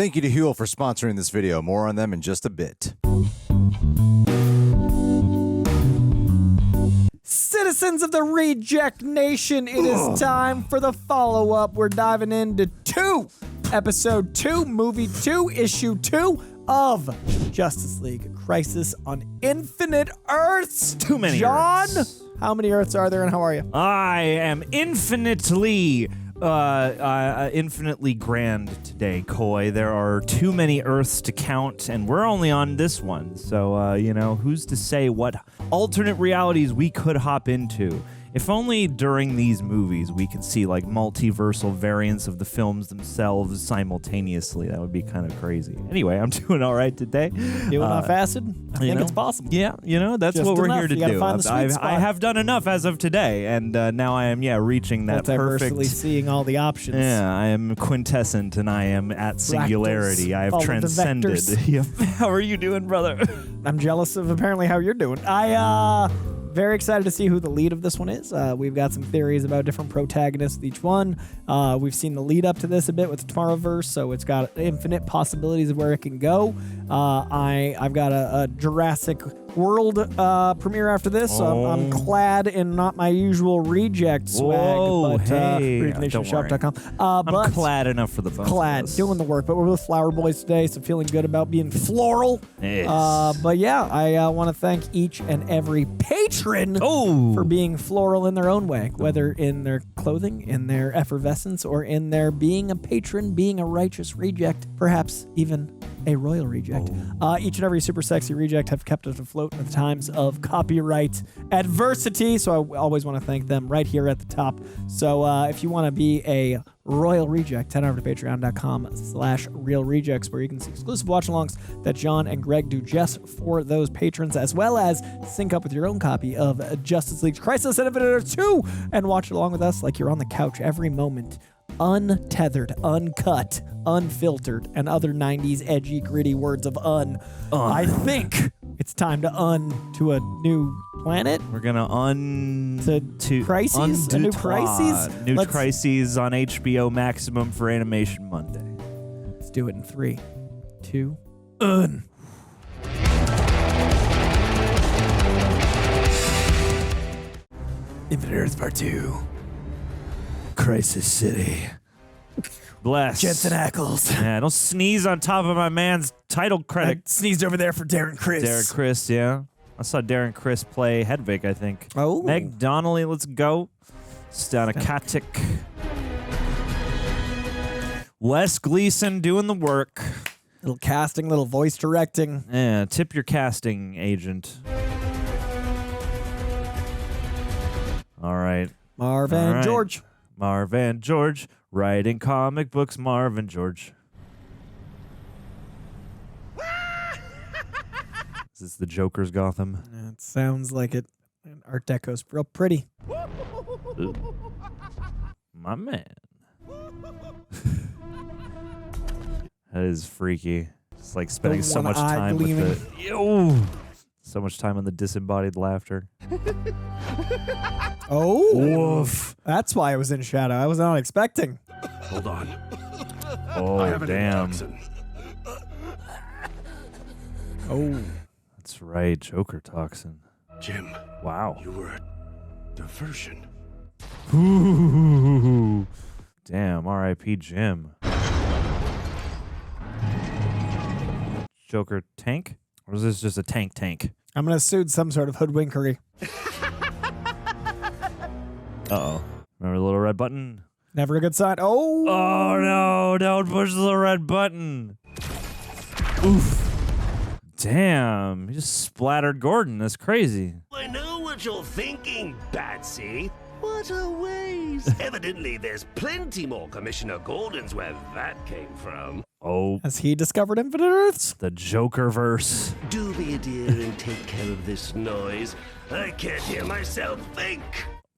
Thank you to HUEL for sponsoring this video. More on them in just a bit. Citizens of the Reject Nation, it is time for the follow-up. We're diving into Episode 2, Movie 2, Issue 2 of Justice League Crisis on Infinite Earths. Too many John, Earths. How many Earths are there and how are you? I am infinitely grand today, Coy. There are too many Earths to count, and we're only on this one. So, who's to say what alternate realities we could hop into? If only during these movies we could see like multiversal variants of the films themselves simultaneously. That would be kind of crazy. Anyway, I'm doing all right today. Doing off acid? I think it's possible. Yeah, that's Just what we're enough. here to You gotta do. find the sweet spot. I have done enough as of today, and now I am, reaching that perfect. Multiversally seeing all the options. Yeah, I am quintessent, and I am at singularity. Fractals. I have Follow the transcended. vectors. Yep. How are you doing, brother? I'm jealous of apparently how you're doing. Very excited to see who the lead of this one is. We've got some theories about different protagonists of each one. We've seen the lead up to this a bit with the Tomorrowverse, so it's got infinite possibilities of where it can go. I've got a Jurassic World premiere after this, so I'm clad in not my usual reject swag. Whoa, but, hey, RejectNationShop.com. I'm clad enough for the both of us. Doing the work, but we're with Flower Boys today, so feeling good about being floral. Yes. But yeah, I want to thank each and every patron for being floral in their own way, whether in their clothing, in their effervescence, or in their being a patron, being a righteous reject, perhaps even a royal reject. Each and every super sexy reject have kept us afloat in the times of copyright adversity, so I always want to thank them right here at the top. So if you want to be a royal reject, head over to patreon.com/realrejects, where you can see exclusive watch-alongs that John and Greg do just for those patrons, as well as sync up with your own copy of Justice League Crisis on Infinite Earths 2 and watch it along with us like you're on the couch every moment. Untethered, uncut, unfiltered, and other 90s edgy, gritty words of I think it's time to to a new planet. We're gonna to crises, a new crises. Crises on HBO Maximum for Animation Monday. Let's do it in 3, 2, Infinite Earths Part 2. Crisis City. Bless. Jensen Ackles. Yeah, don't sneeze on top of my man's title credit. I sneezed over there for Darren Criss. Darren Criss, yeah. I saw Darren Criss play Hedwig, I think. Oh. Meg Donnelly, let's go. Stana Katic. Wes Gleason doing the work. Little casting, little voice directing. Yeah, tip your casting agent. All right. Marvin George. Marvin George, writing comic books, Marvin George. Is this the Joker's Gotham? It sounds like it. And Art Deco's real pretty. Ooh. My man. That is freaky. It's like spending so much time with the... Ew. So much time on the disembodied laughter. Oh. Woof. That's why I was in shadow. I was not expecting. Hold on. Oh, damn. Oh. That's right. Joker toxin. Jim. Wow. You were a diversion. Ooh. Damn. R.I.P. Jim. Joker tank? Or is this just a tank? I'm going to assume some sort of hoodwinkery. Uh-oh. Remember the little red button? Never a good sign. Oh. Oh, no. Don't push the red button. Oof. Damn. He just splattered Gordon. That's crazy. I know what you're thinking, Batsy. What a waste. Evidently, there's plenty more Commissioner Gordons where that came from. Oh. Has he discovered Infinite Earths? The Jokerverse. Do be a dear and take care of this noise. I can't hear myself think.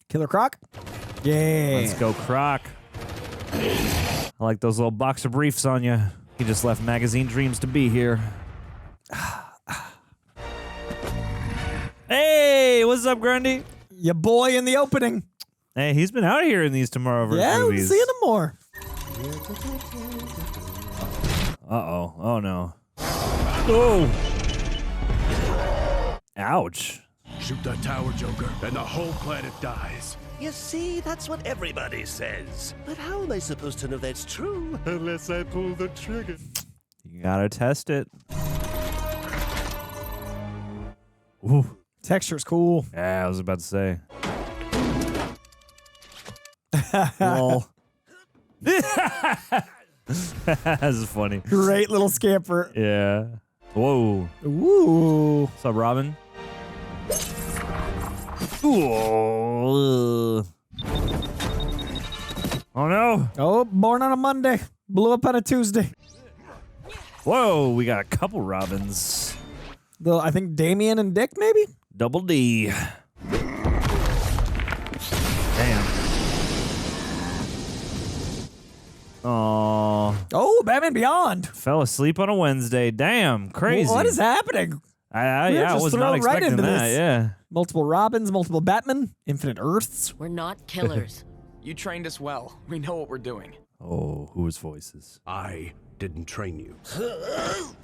Killer Croc? Yeah. Let's go, Croc. I like those little boxer briefs on you. He just left Magazine Dreams to be here. Hey, what's up, Grundy? Your boy in the opening. Hey, he's been out here in these Tomorrowverse yeah, movies. we're seeing him more. Uh-oh. Oh, no. Oh! Ouch. Shoot that tower, Joker, and the whole planet dies. You see, that's what everybody says. But how am I supposed to know that's true unless I pull the trigger? You gotta test it. Ooh. Texture's cool. Yeah, I was about to say. Lol. That's funny. Great little scamper. Yeah. Whoa. Ooh. What's up, Robin? Ooh. Oh, no. Oh, born on a Monday. Blew up on a Tuesday. Whoa, we got a couple Robins. I think Damien and Dick, maybe? Double D. Damn. Oh. Oh, Batman Beyond. Fell asleep on a Wednesday. Damn, crazy. What is happening? I just was thrown not right expecting into that. this. Yeah. Multiple Robins, multiple Batman, infinite Earths. We're not killers. You trained us well. We know what we're doing. Oh, whose voices? I didn't train you. Well,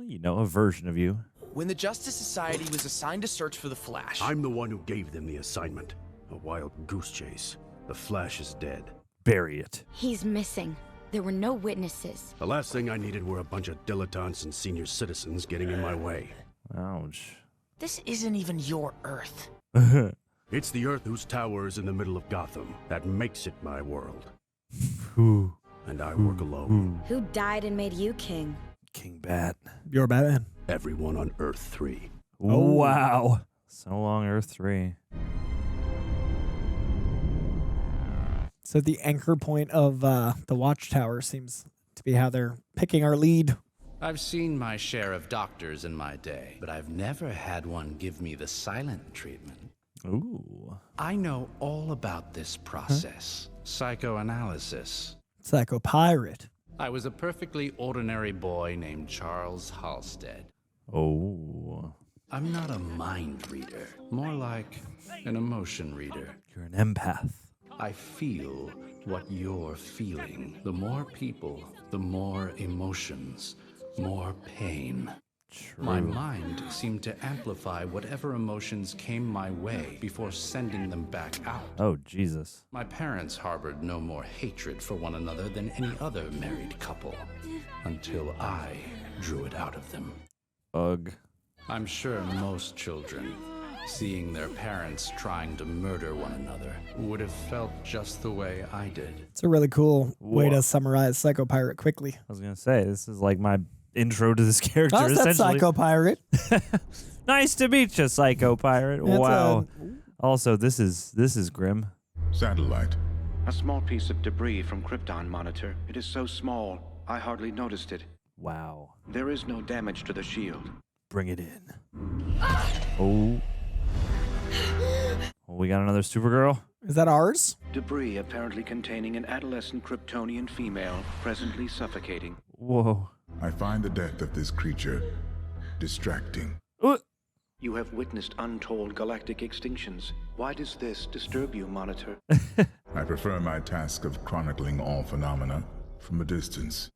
you know, a version of you. When the Justice Society was assigned to search for the Flash, I'm the one who gave them the assignment. A wild goose chase. The Flash is dead. Bury it. He's missing. There were no witnesses. The last thing I needed were a bunch of dilettantes and senior citizens getting in my way. Ouch. this isn't even your Earth. It's the Earth whose tower is in the middle of Gotham that makes it my world. And I work alone. Who died and made you king? King Bat. You're Batman. Everyone on Earth 3. Oh, wow. So long, Earth 3. So the anchor point of the Watchtower seems to be how they're picking our lead. I've seen my share of doctors in my day, but I've never had one give me the silent treatment. Ooh. I know all about this process. Psychoanalysis. Psychopirate. I was a perfectly ordinary boy named Charles Halstead. Oh. I'm not a mind reader, more like an emotion reader. You're an empath. I feel what you're feeling. The more people, the more emotions, more pain. True. My mind seemed to amplify whatever emotions came my way before sending them back out. Oh, Jesus. My parents harbored no more hatred for one another than any other married couple, until I drew it out of them. Ugh. I'm sure most children, seeing their parents trying to murder one another, would have felt just the way I did. It's a really cool way Whoa. to summarize Psychopirate quickly. I was going to say, this is like my intro to this character, How's that essentially. Psychopirate? Nice to meet you, Psycho Pirate. That's Wow. Also, this is grim. Satellite. A small piece of debris from Krypton monitor. It is so small, I hardly noticed it. Wow. There is no damage to the shield. Bring it in. Oh. Well, we got another Supergirl. Is that ours? Debris apparently containing an adolescent Kryptonian female, presently suffocating. Whoa. I find the death of this creature distracting. You have witnessed untold galactic extinctions. Why does this disturb you, Monitor? I prefer my task of chronicling all phenomena from a distance.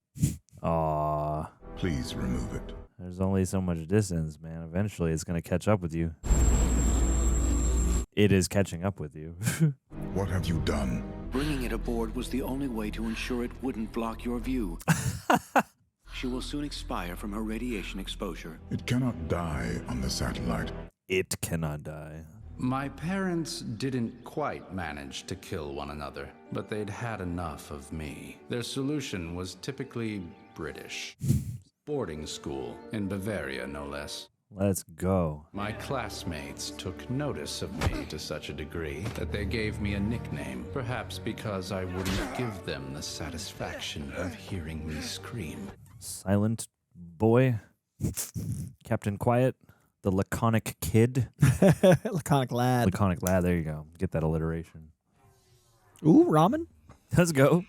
Aw. Please remove it. There's only so much distance, man. Eventually, it's going to catch up with you. It is catching up with you. What have you done? Bringing it aboard was the only way to ensure it wouldn't block your view. She will soon expire from her radiation exposure. It cannot die on the satellite. It cannot die. My parents didn't quite manage to kill one another, but they'd had enough of me. Their solution was typically British. Boarding school, in Bavaria no less. Let's go. My classmates took notice of me to such a degree that they gave me a nickname, perhaps because I wouldn't give them the satisfaction of hearing me scream. Silent boy. Captain Quiet. The laconic kid. Laconic lad. Laconic lad. There you go. Get that alliteration. Ooh, ramen? Let's go.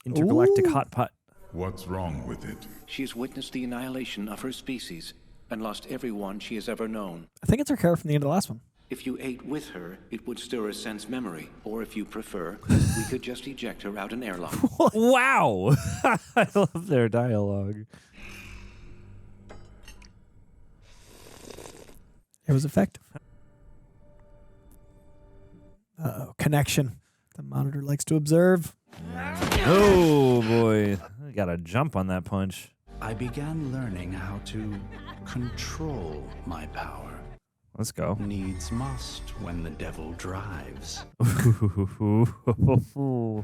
Intergalactic Ooh. hot pot. What's wrong with it? She has witnessed the annihilation of her species and lost everyone she has ever known. I think it's her character from the end of the last one. If you ate with her, it would stir a sense memory. Or if you prefer, we could just eject her out an airlock. Wow. I love their dialogue. It was effective. Uh-oh, connection. The monitor likes to observe. Oh, boy. I got to jump on that punch. I began learning how to control my power. Let's go. Needs must when the devil drives.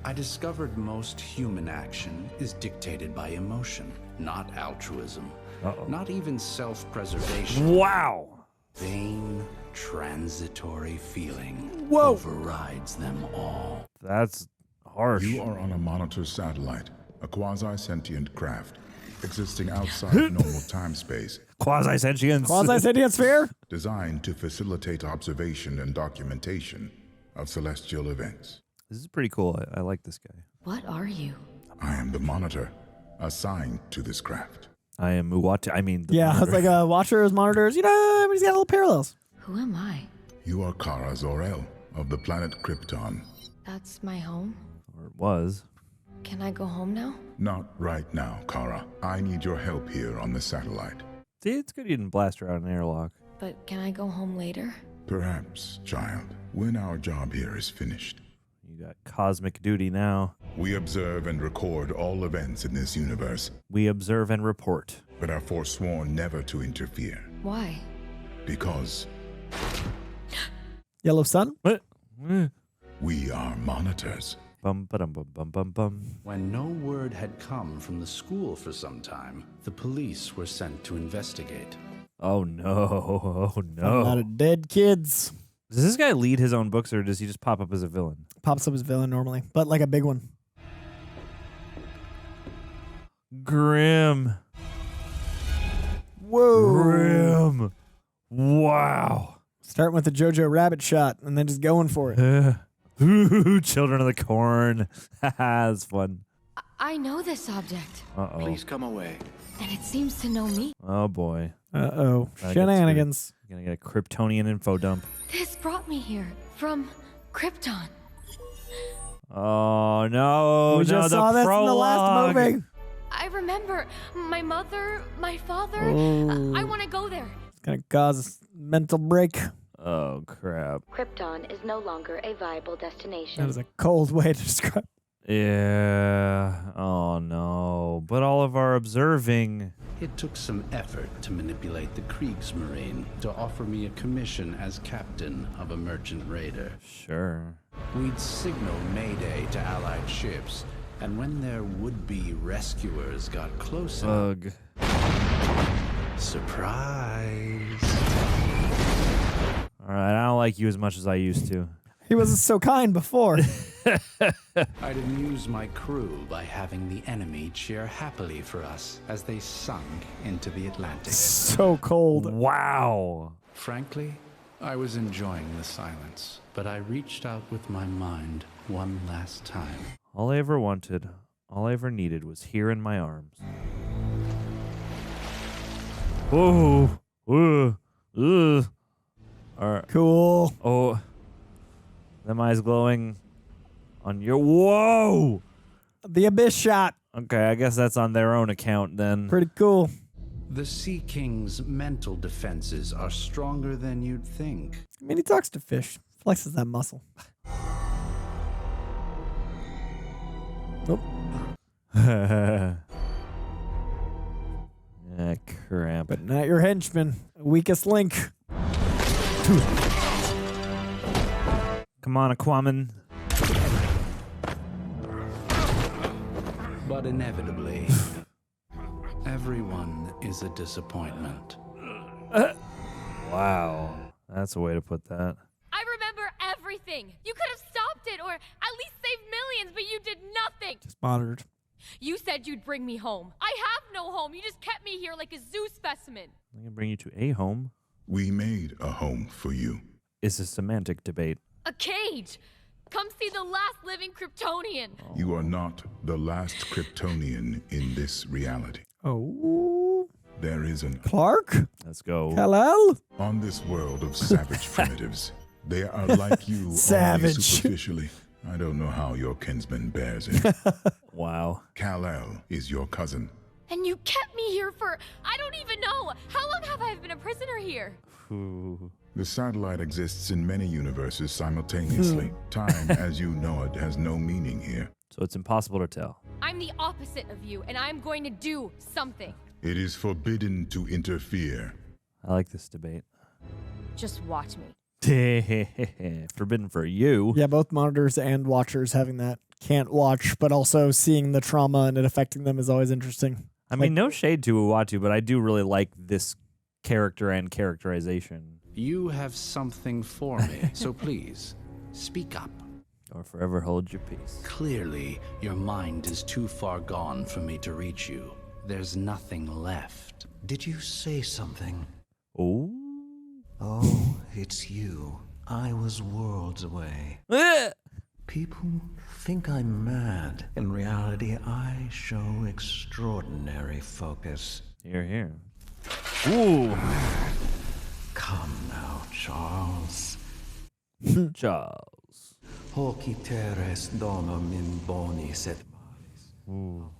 I discovered most human action is dictated by emotion, not altruism. Not even self-preservation. Wow. Vain, transitory feeling overrides them all. That's harsh. You are on a monitor satellite, a quasi-sentient craft, existing outside normal time-space. Quasi-sentient. Quasi-sentient sphere? Designed to facilitate observation and documentation of celestial events. This is pretty cool. I like this guy. What are you? I am the monitor assigned to this craft. I am Muwata. I mean, yeah, it's like watchers, monitors. You know, everybody's got little parallels. Who am I? You are Kara Zor-El of the planet Krypton. That's my home? Or it was. Can I go home now? Not right now, Kara. I need your help here on the satellite. See, it's good you didn't blast her out an airlock. But can I go home later? Perhaps, child, when our job here is finished. You got cosmic duty now. We observe and record all events in this universe. We observe and report. But are forsworn never to interfere. Why? Because Yellow sun? What? We are monitors. Bum, ba-dum, bum, bum, bum, bum. When no word had come from the school for some time, the police were sent to investigate. Oh, no. Oh, no. A lot of dead kids. Does this guy lead his own books, or does he just pop up as a villain? Pops up as villain normally, but like a big one. Grim. Whoa. Grim. Wow. Starting with the Jojo Rabbit shot and then just going for it. Ooh, Children of the Corn. That's fun. I know this object. Uh-oh. Please come away. And it seems to know me. Oh, boy. Uh-oh. Gotta Shenanigans. Gonna get a Kryptonian info dump. This brought me here from Krypton. Oh, no. We just saw this in the last movie. I remember my mother, my father. Oh. I want to go there. It's going to cause a mental break. Oh, crap. Krypton is no longer a viable destination. That is a cold way to describe. Yeah. Oh, no. But all of our observing. It took some effort to manipulate the Kriegsmarine to offer me a commission as captain of a merchant raider. Sure. We'd signal Mayday to Allied ships, and when their would-be rescuers got closer... Ugh. Surprise! All right, I don't like you as much as I used to. He wasn't so kind before. I'd amuse my crew by having the enemy cheer happily for us as they sunk into the Atlantic. So cold. Wow. Frankly, I was enjoying the silence, but I reached out with my mind one last time. All I ever wanted, all I ever needed was here in my arms. Whoa. Ugh. Ugh. All right. Cool. Oh. Them eyes glowing on your... Whoa! The Abyss shot. Okay, I guess that's on their own account then. Pretty cool. The Sea King's mental defenses are stronger than you'd think. I mean, he talks to fish. Flexes that muscle. Nope. Ah, crap. But not your henchman. Weakest link. Come on, Aquaman. But inevitably, everyone is a disappointment. Wow. That's a way to put that. I remember everything. You could have stopped it or at least saved millions, but you did nothing. Just monitored. You said you'd bring me home. I have no home. You just kept me here like a zoo specimen. I can bring you to a home. We made a home for you. It's a semantic debate. A cage. Come see the last living Kryptonian. You are not the last Kryptonian in this reality. Oh. there is an Clark? Let's go. Kal-El? On this world of savage primitives, they are like you only Savage. superficially. I don't know how your kinsman bears it. Wow. Kal-El is your cousin. And you kept me here for, I don't even know. How long have I been a prisoner here? Ooh. The satellite exists in many universes simultaneously. Time, as you know it, has no meaning here. So it's impossible to tell. I'm the opposite of you, and I'm going to do something. It is forbidden to interfere. I like this debate. Just watch me. Forbidden for you. Yeah, both monitors and watchers having that can't watch, but also seeing the trauma and it affecting them is always interesting. I mean, no shade to Uatu, but I do really like this character and characterization. You have something for me, so please, speak up. Or forever hold your peace. Clearly, your mind is too far gone for me to reach you. There's nothing left. Did you say something? Oh. Oh, it's you. I was worlds away. People think I'm mad. In reality, I show extraordinary focus. Here, here. Ooh. Come now, Charles. Charles. Hoci teres donum in bonis et malis. Ooh.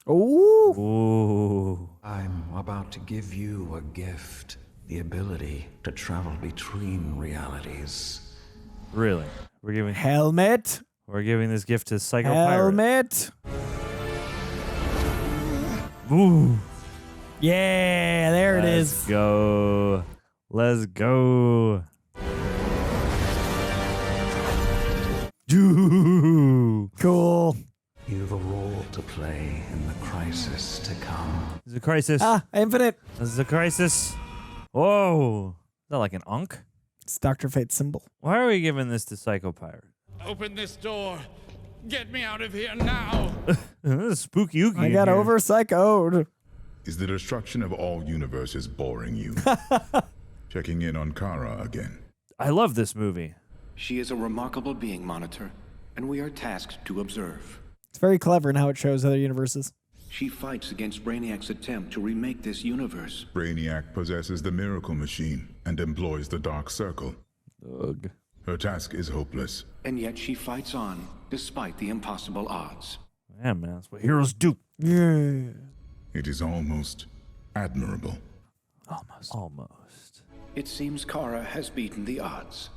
Ooh. Ooh. I'm about to give you a gift. The ability to travel between realities. Really? We're giving Helmet. We're giving this gift to Psycho Pirate. Helmet. Ooh. Yeah, there it is. Let's go. Let's go. Cool. You've a role to play in the crisis to come. This is a crisis. Ah, Infinite. This is a crisis. Whoa. Is that like an Ankh? It's Dr. Fate's symbol. Why are we giving this to Psycho Pirate? Open this door. Get me out of here now. This is spooky ooky. I got over psychoed. Is the destruction of all universes boring you? Checking in on Kara again. I love this movie. She is a remarkable being, Monitor, and we are tasked to observe. It's very clever in how it shows other universes. She fights against Brainiac's attempt to remake this universe. Brainiac possesses the miracle machine and employs the Dark Circle. Ugh. Her task is hopeless. And yet she fights on, despite the impossible odds. Yeah, man, that's what heroes do. Yeah. It is almost admirable. Almost. Almost. It seems Kara has beaten the odds.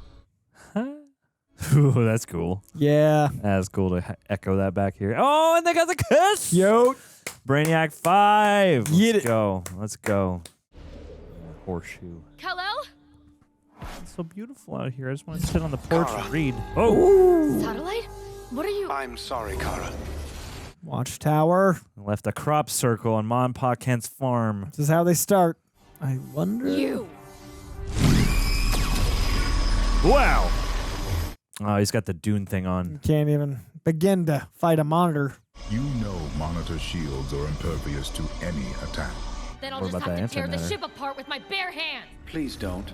Ooh, that's cool. Yeah. That's cool to echo that back here. Oh, and they got the kiss. Yo. Brainiac 5. Get Let's it. go. Let's go. Horseshoe. Kal-El? It's so beautiful out here. I just want to sit on the porch and read. Oh. Satellite? What are you? I'm sorry, Kara. Watchtower. Left a crop circle on Mom and Pa Kent's farm. This is how they start. I wonder. You. Wow. Oh, he's got the Dune thing on. Can't even begin to fight a monitor. You know Monitor shields are impervious to any attack. Then I'll What just about have to that tear the antimatter? ship apart with my bare hands. Please don't.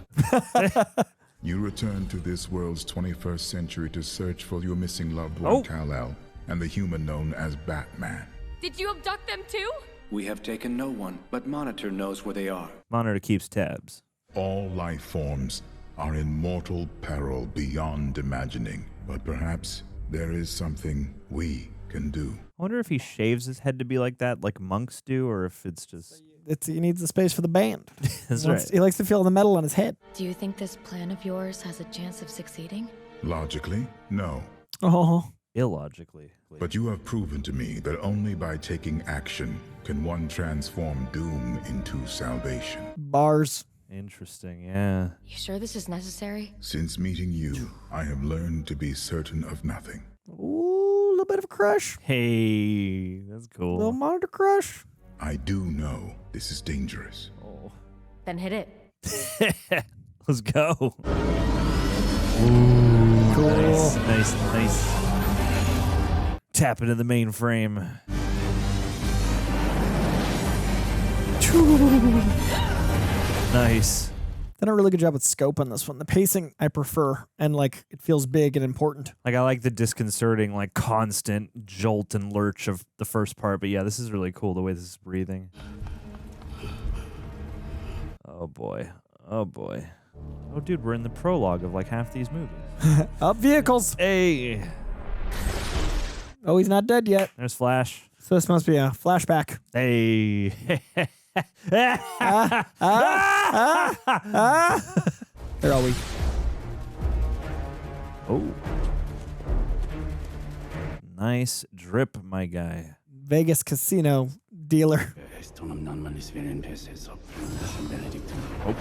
You return to this world's 21st century to search for your missing loved one, Oh. Kal-El, and the human known as Batman. Did you abduct them too? We have taken no one, but Monitor knows where they are. Monitor keeps tabs. All life forms are in mortal peril beyond imagining, but perhaps there is something we can do. I wonder if he shaves his head to be like that, like monks do, or if it's just... He needs the space for the band. That's He wants- right. He likes to feel the metal on his head. Do you think this plan of yours has a chance of succeeding? Logically, no. Oh. Illogically. But you have proven to me that only by taking action can one transform doom into salvation. Bars. Interesting, yeah. You sure this is necessary? Since meeting you, I have learned to be certain of nothing. Ooh, a little bit of a crush. Hey, that's cool. Little monitor crush. I do know this is dangerous. Oh. Then hit it. Let's go. Cool. Nice. Tap into the mainframe. Nice. Done a really good job with scope on this one. The pacing I prefer, and like it feels big and important. Like I like the disconcerting, like constant jolt and lurch of the first part, but yeah, this is really cool the way this is breathing. Oh, boy. Oh, boy. Oh, dude, we're in the prologue of like half these movies. Up vehicles. Hey. Oh, he's not dead yet. There's Flash. So this must be a flashback. Hey. They're all weak. Oh. Nice drip, my guy. Vegas casino dealer. Oh.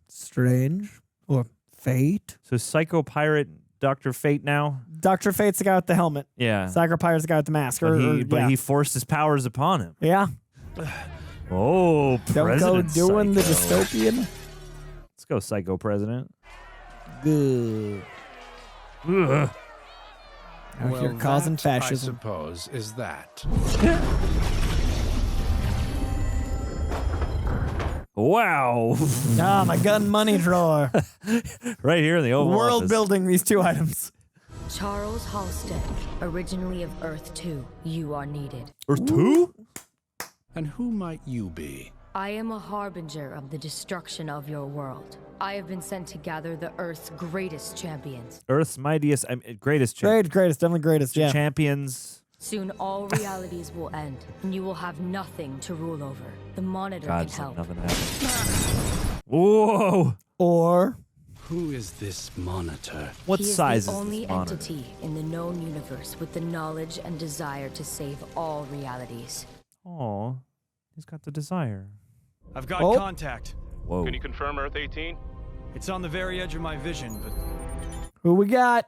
Strange. Or Fate. So Psycho Pirate, Dr. Fate now? Dr. Fate's the guy with the helmet. Yeah. Psycho Pirate's the guy with the mask. But he forced his powers upon him. Yeah. Oh, Don't President go doing the Psycho. dystopian. Let's go, Psycho President. Good. Ugh. Out here causing that, fascism. I suppose, is that. Wow. Ah, my gun money drawer. Right here in the Oval World Office. building these two items. Charles Halstead, originally of Earth 2, you are needed. Earth 2? And who might you be? I am a harbinger of the destruction of your world. I have been sent to gather the Earth's greatest champions. Earth's mightiest, greatest Greatest, definitely greatest, yeah. champions. Soon all realities will end, and you will have nothing to rule over. The Monitor God, can it's like help. nothing happened. Whoa. Or who is this Monitor? What He is size the is only this monitor? entity in the known universe with the knowledge and desire to save all realities. Oh, he's got the desire. I've got contact. Whoa. Can you confirm Earth 18? It's on the very edge of my vision, but... who we got?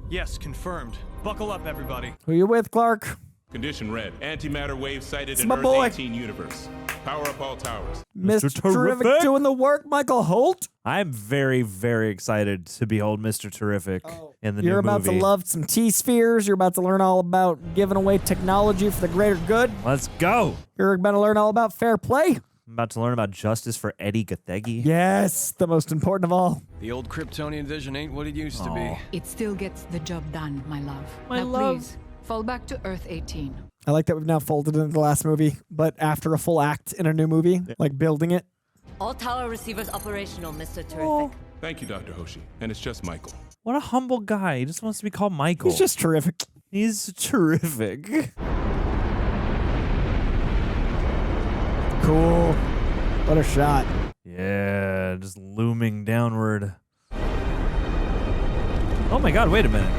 Yes, confirmed. Buckle up, everybody. Who you with, Clark? Condition red. Antimatter wave sighted It's in my Earth boy. 18 universe. Power up all towers. Mr. Terrific doing the work, Michael Holt. I'm very, very excited to behold Mr. Terrific in the new movie. You're about to love some T-spheres. You're about to learn all about giving away technology for the greater good. Let's go. You're about to learn all about fair play. I'm about to learn about justice for Eddie Gathegi. Yes, the most important of all. The old Kryptonian vision ain't what it used to be. It still gets the job done, my love. My now love. please, fall back to Earth 18. I like that we've now folded into the last movie, but after a full act in a new movie, like building it. All tower receivers operational, Mr. Terrific. Oh. Thank you, Dr. Hoshi. And it's just Michael. What a humble guy. He just wants to be called Michael. He's just terrific. He's terrific. Cool. What a shot. Yeah, just looming downward. Oh my god, wait a minute.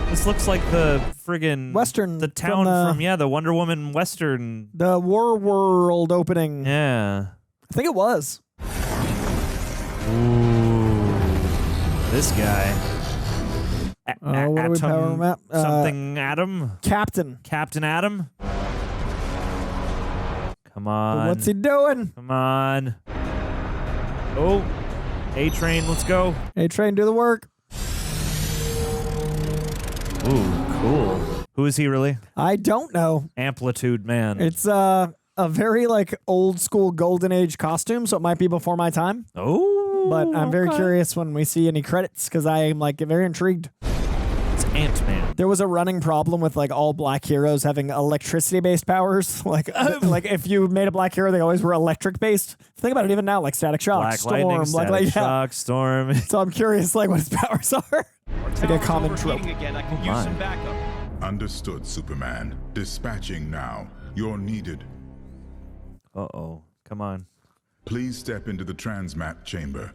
This looks like the friggin' Western. the town from the Wonder Woman Western. The War World opening. Yeah. I think it was. Ooh. This guy. What are we powering up? Something Adam? Captain. Captain Adam? Come on. What's he doing? Come on. Oh. A-Train, let's go. A-Train, do the work. Ooh, cool. Who is he really? I don't know. Amplitude Man. It's a very like old school golden age costume, so it might be before my time. Oh. But I'm very okay. curious when we see any credits because I am like very intrigued. It's Ant-Man. There was a running problem with like all black heroes having electricity based powers. Like if you made a black hero, they always were electric based. Think about it even now, like Static Shock, Black Storm, Lightning, Static yeah. Shock, Storm. So I'm curious like what his powers are. It's like a common trope. Again. I could use some backup. Understood, Superman. Dispatching now. You're needed. Uh-oh. Come on. Please step into the transmat chamber.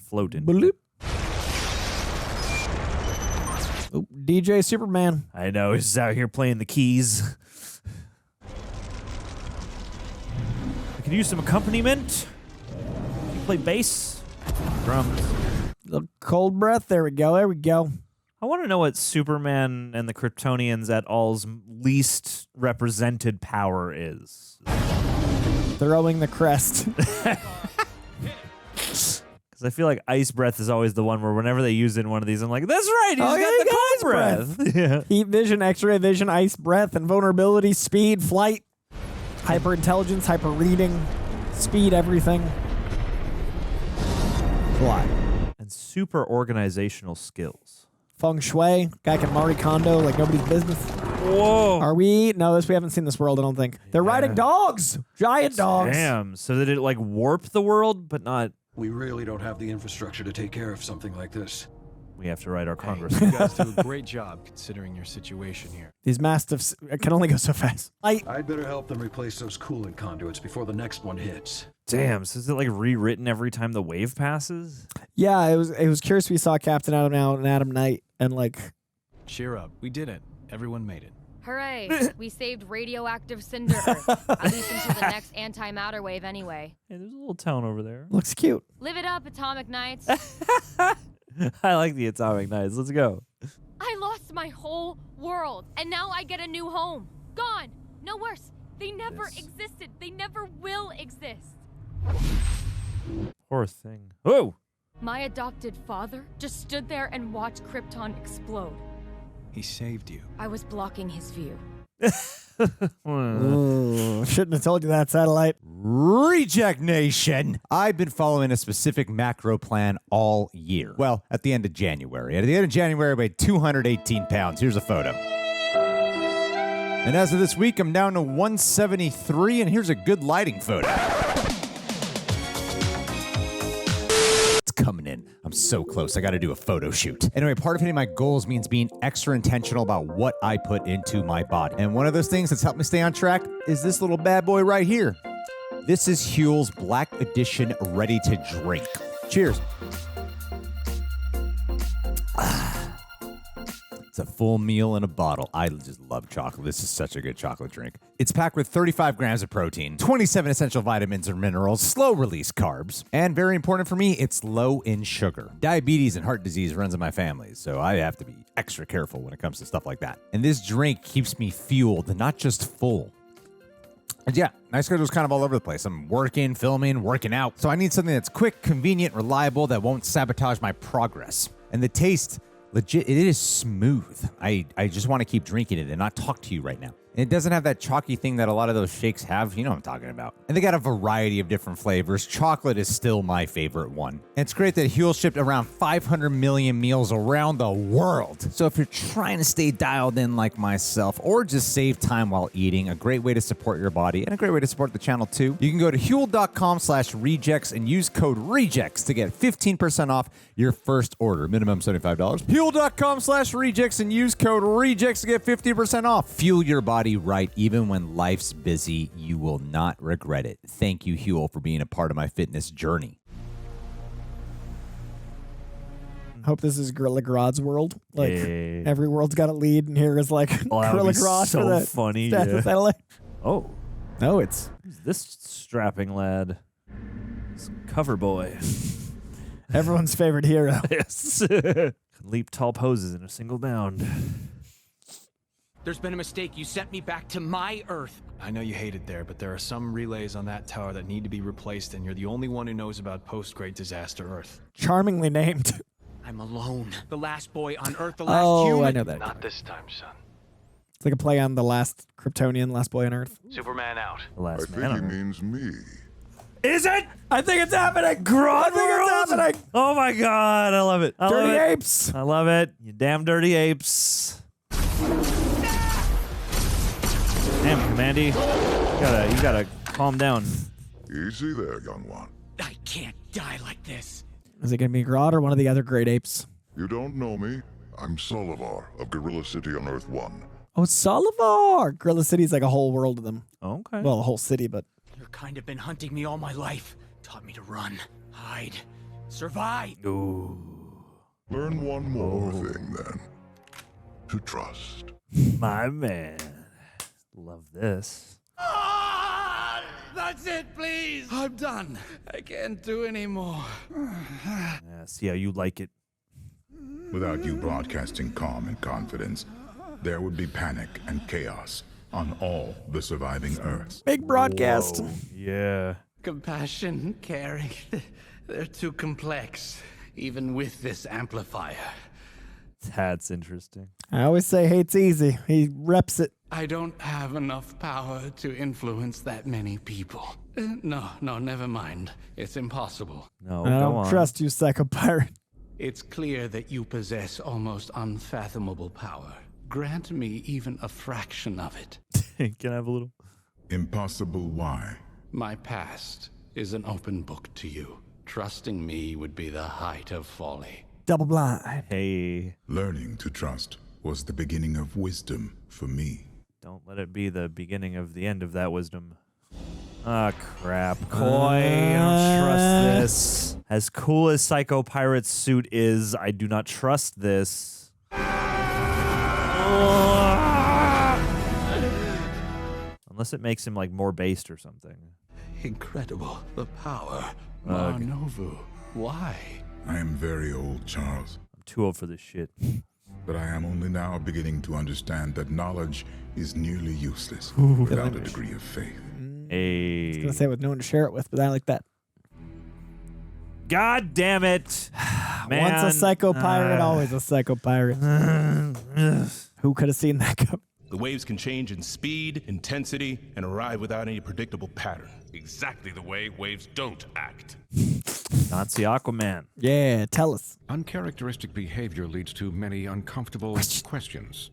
Floating. Bloop. Oh, DJ Superman. I know, he's out here playing the keys. I could use some accompaniment. Can you play bass? Drums. The cold breath. There we go. There we go. I want to know what Superman and the Kryptonians at all's least represented power is. Throwing the crest. Because I feel like ice breath is always the one where whenever they use it in one of these, I'm like, that's right, he's got he the cold ice breath. Yeah. Heat vision, X-ray vision, ice breath, invulnerability, speed, flight, hyper intelligence, hyper reading, speed, everything. A lot. And super organizational skills. Feng Shui. Guy can Marie Kondo like nobody's business. Whoa. Are we? No, we haven't seen this world, I don't think. They're riding dogs. Giant dogs. Damn. So did it like warp the world, but not... We really don't have the infrastructure to take care of something like this. We have to write our Congress. You guys do a great job considering your situation here. These mastiffs can only go so fast. I'd better help them replace those coolant conduits before the next one hits. Damn, so is it like rewritten every time the wave passes? Yeah, it was curious. We saw Captain Atom now and Adam Knight, and like... Cheer up. We did it. Everyone made it. Hooray! We saved radioactive Cinder Earth. At least until the next antimatter wave anyway. Hey, there's a little town over there. Looks cute. Live it up, Atomic Knights. I like the Atomic Knights. Let's go. I lost my whole world, and now I get a new home. Gone. No worse. They never existed. They never will exist. Poor thing. Oh! My adopted father just stood there and watched Krypton explode. He saved you. I was blocking his view. Ooh, shouldn't have told you that, Satellite. Reject Nation. I've been following a specific macro plan all year. Well, at the end of January. At the end of January, I weighed 218 pounds. Here's a photo. And as of this week, I'm down to 173, and here's a good lighting photo. It's coming in. I'm so close. I got to do a photo shoot. Anyway, part of hitting my goals means being extra intentional about what I put into my body. And one of those things that's helped me stay on track is this little bad boy right here. This is HUEL's Black Edition Ready to Drink. Cheers. It's a full meal in a bottle. I just love chocolate. This is such a good chocolate drink. It's packed with 35 grams of protein, 27 essential vitamins and minerals, slow release carbs, and very important for me, it's low in sugar. Diabetes and heart disease runs in my family, so I have to be extra careful when it comes to stuff like that. And this drink keeps me fueled, not just full. And yeah, my schedule's kind of all over the place. I'm working, filming, working out. So I need something that's quick, convenient, reliable, that won't sabotage my progress. And the taste, legit, it is smooth. I just want to keep drinking it and not talk to you right now. And it doesn't have that chalky thing that a lot of those shakes have. You know what I'm talking about. And they got a variety of different flavors. Chocolate is still my favorite one. And it's great that HUEL shipped around 500 million meals around the world. So if you're trying to stay dialed in like myself or just save time while eating, a great way to support your body and a great way to support the channel too. You can go to HUEL.com/rejects and use code REJECTS to get 15% off your first order. Minimum $75. HUEL.com/rejects and use code REJECTS to get 50% off. Fuel your body right, even when life's busy. You will not regret it. Thank you, HUEL, for being a part of my fitness journey. Hope this is Gorilla Grodd's world. Like every world's got a lead, and here is like Gorilla Grodd so for the funny. satellite. Oh, no, it's who's this strapping lad? It's Cover Boy. Everyone's favorite hero. Yes. Leap tall poses in a single bound. There's been a mistake. You sent me back to my Earth. I know you hate it there, but there are some relays on that tower that need to be replaced, and you're the only one who knows about post-Great Disaster Earth. Charmingly named. I'm alone. The last boy on Earth, the last human. I know that. Not this time, son. It's like a play on the last Kryptonian, last boy on Earth. Superman out. The last I think man he on means me. Is it? I think it's happening. Grodd I think it's happening. Oh my god, I love it. I Dirty love it. apes. I love it. You damn dirty apes. Damn, Commandy. You gotta calm down. Easy there, young one. I can't die like this. Is it going to be Grodd or one of the other great apes? You don't know me? I'm Solivar of Gorilla City on Earth 1. Oh, Solivar. Gorilla City's like a whole world of them. Okay. Well, a whole city, but... You've kind of been hunting me all my life. Taught me to run, hide, survive. Ooh. Learn one more thing, then. To trust. My man. Love this. That's it, please. I'm done. I can't do anymore. Yeah, see how you like it. Without you broadcasting calm and confidence, there would be panic and chaos on all the surviving Earths. Big broadcast. Whoa. Yeah. Compassion, caring, they're too complex, even with this amplifier. That's interesting. I always say hate's easy. He reps it. I don't have enough power to influence that many people. No, never mind. It's impossible. No, I don't trust you, Psycho Pirate. It's clear that you possess almost unfathomable power. Grant me even a fraction of it. Can I have a little? Impossible why? My past is an open book to you. Trusting me would be the height of folly. Double blind. Hey. Learning to trust was the beginning of wisdom for me. Don't let it be the beginning of the end of that wisdom. Ah, crap. Coy, I don't trust this. As cool as Psycho Pirate's suit is, I do not trust this. Unless it makes him, like, more based or something. Incredible. The power. Marnovu. Why? I am very old, Charles. I'm too old for this shit. But I am only now beginning to understand that knowledge is nearly useless Ooh. without a degree of faith. Hey. I was going to say with no one to share it with, but I like that. God damn it. Man. Once a psycho pirate, always a psycho pirate. Who could have seen that coming? The waves can change in speed, intensity, and arrive without any predictable pattern. Exactly the way waves don't act. Nazi Aquaman. Yeah, tell us. Uncharacteristic behavior leads to many uncomfortable questions.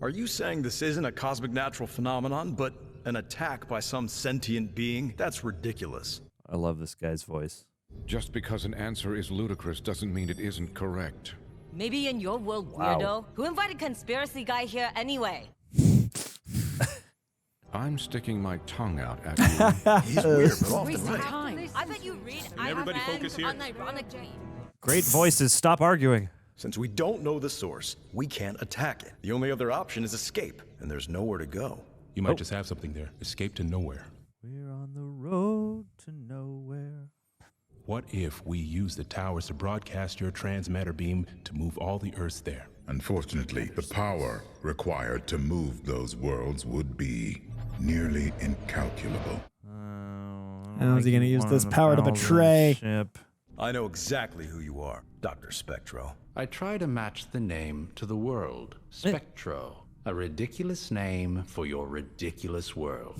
Are you saying this isn't a cosmic natural phenomenon, but an attack by some sentient being? That's ridiculous. I love this guy's voice. Just because an answer is ludicrous doesn't mean it isn't correct. Maybe in your world, Wow. weirdo. Who invited conspiracy guy here anyway? I'm sticking my tongue out at you. He's weird, but off the Wasting right. time. I bet you read everybody Iron focus Man here? unironically. Great voices. Stop arguing. Since we don't know the source, we can't attack it. The only other option is escape, and there's nowhere to go. You might just have something there. Escape to nowhere. We're on the road to nowhere. What if we use the towers to broadcast your transmatter beam to move all the Earths there? Unfortunately, the power required to move those worlds would be nearly incalculable. How is he going to use this power to betray? I know exactly who you are, Dr. Spectro. I try to match the name to the world. Spectro. A ridiculous name for your ridiculous world.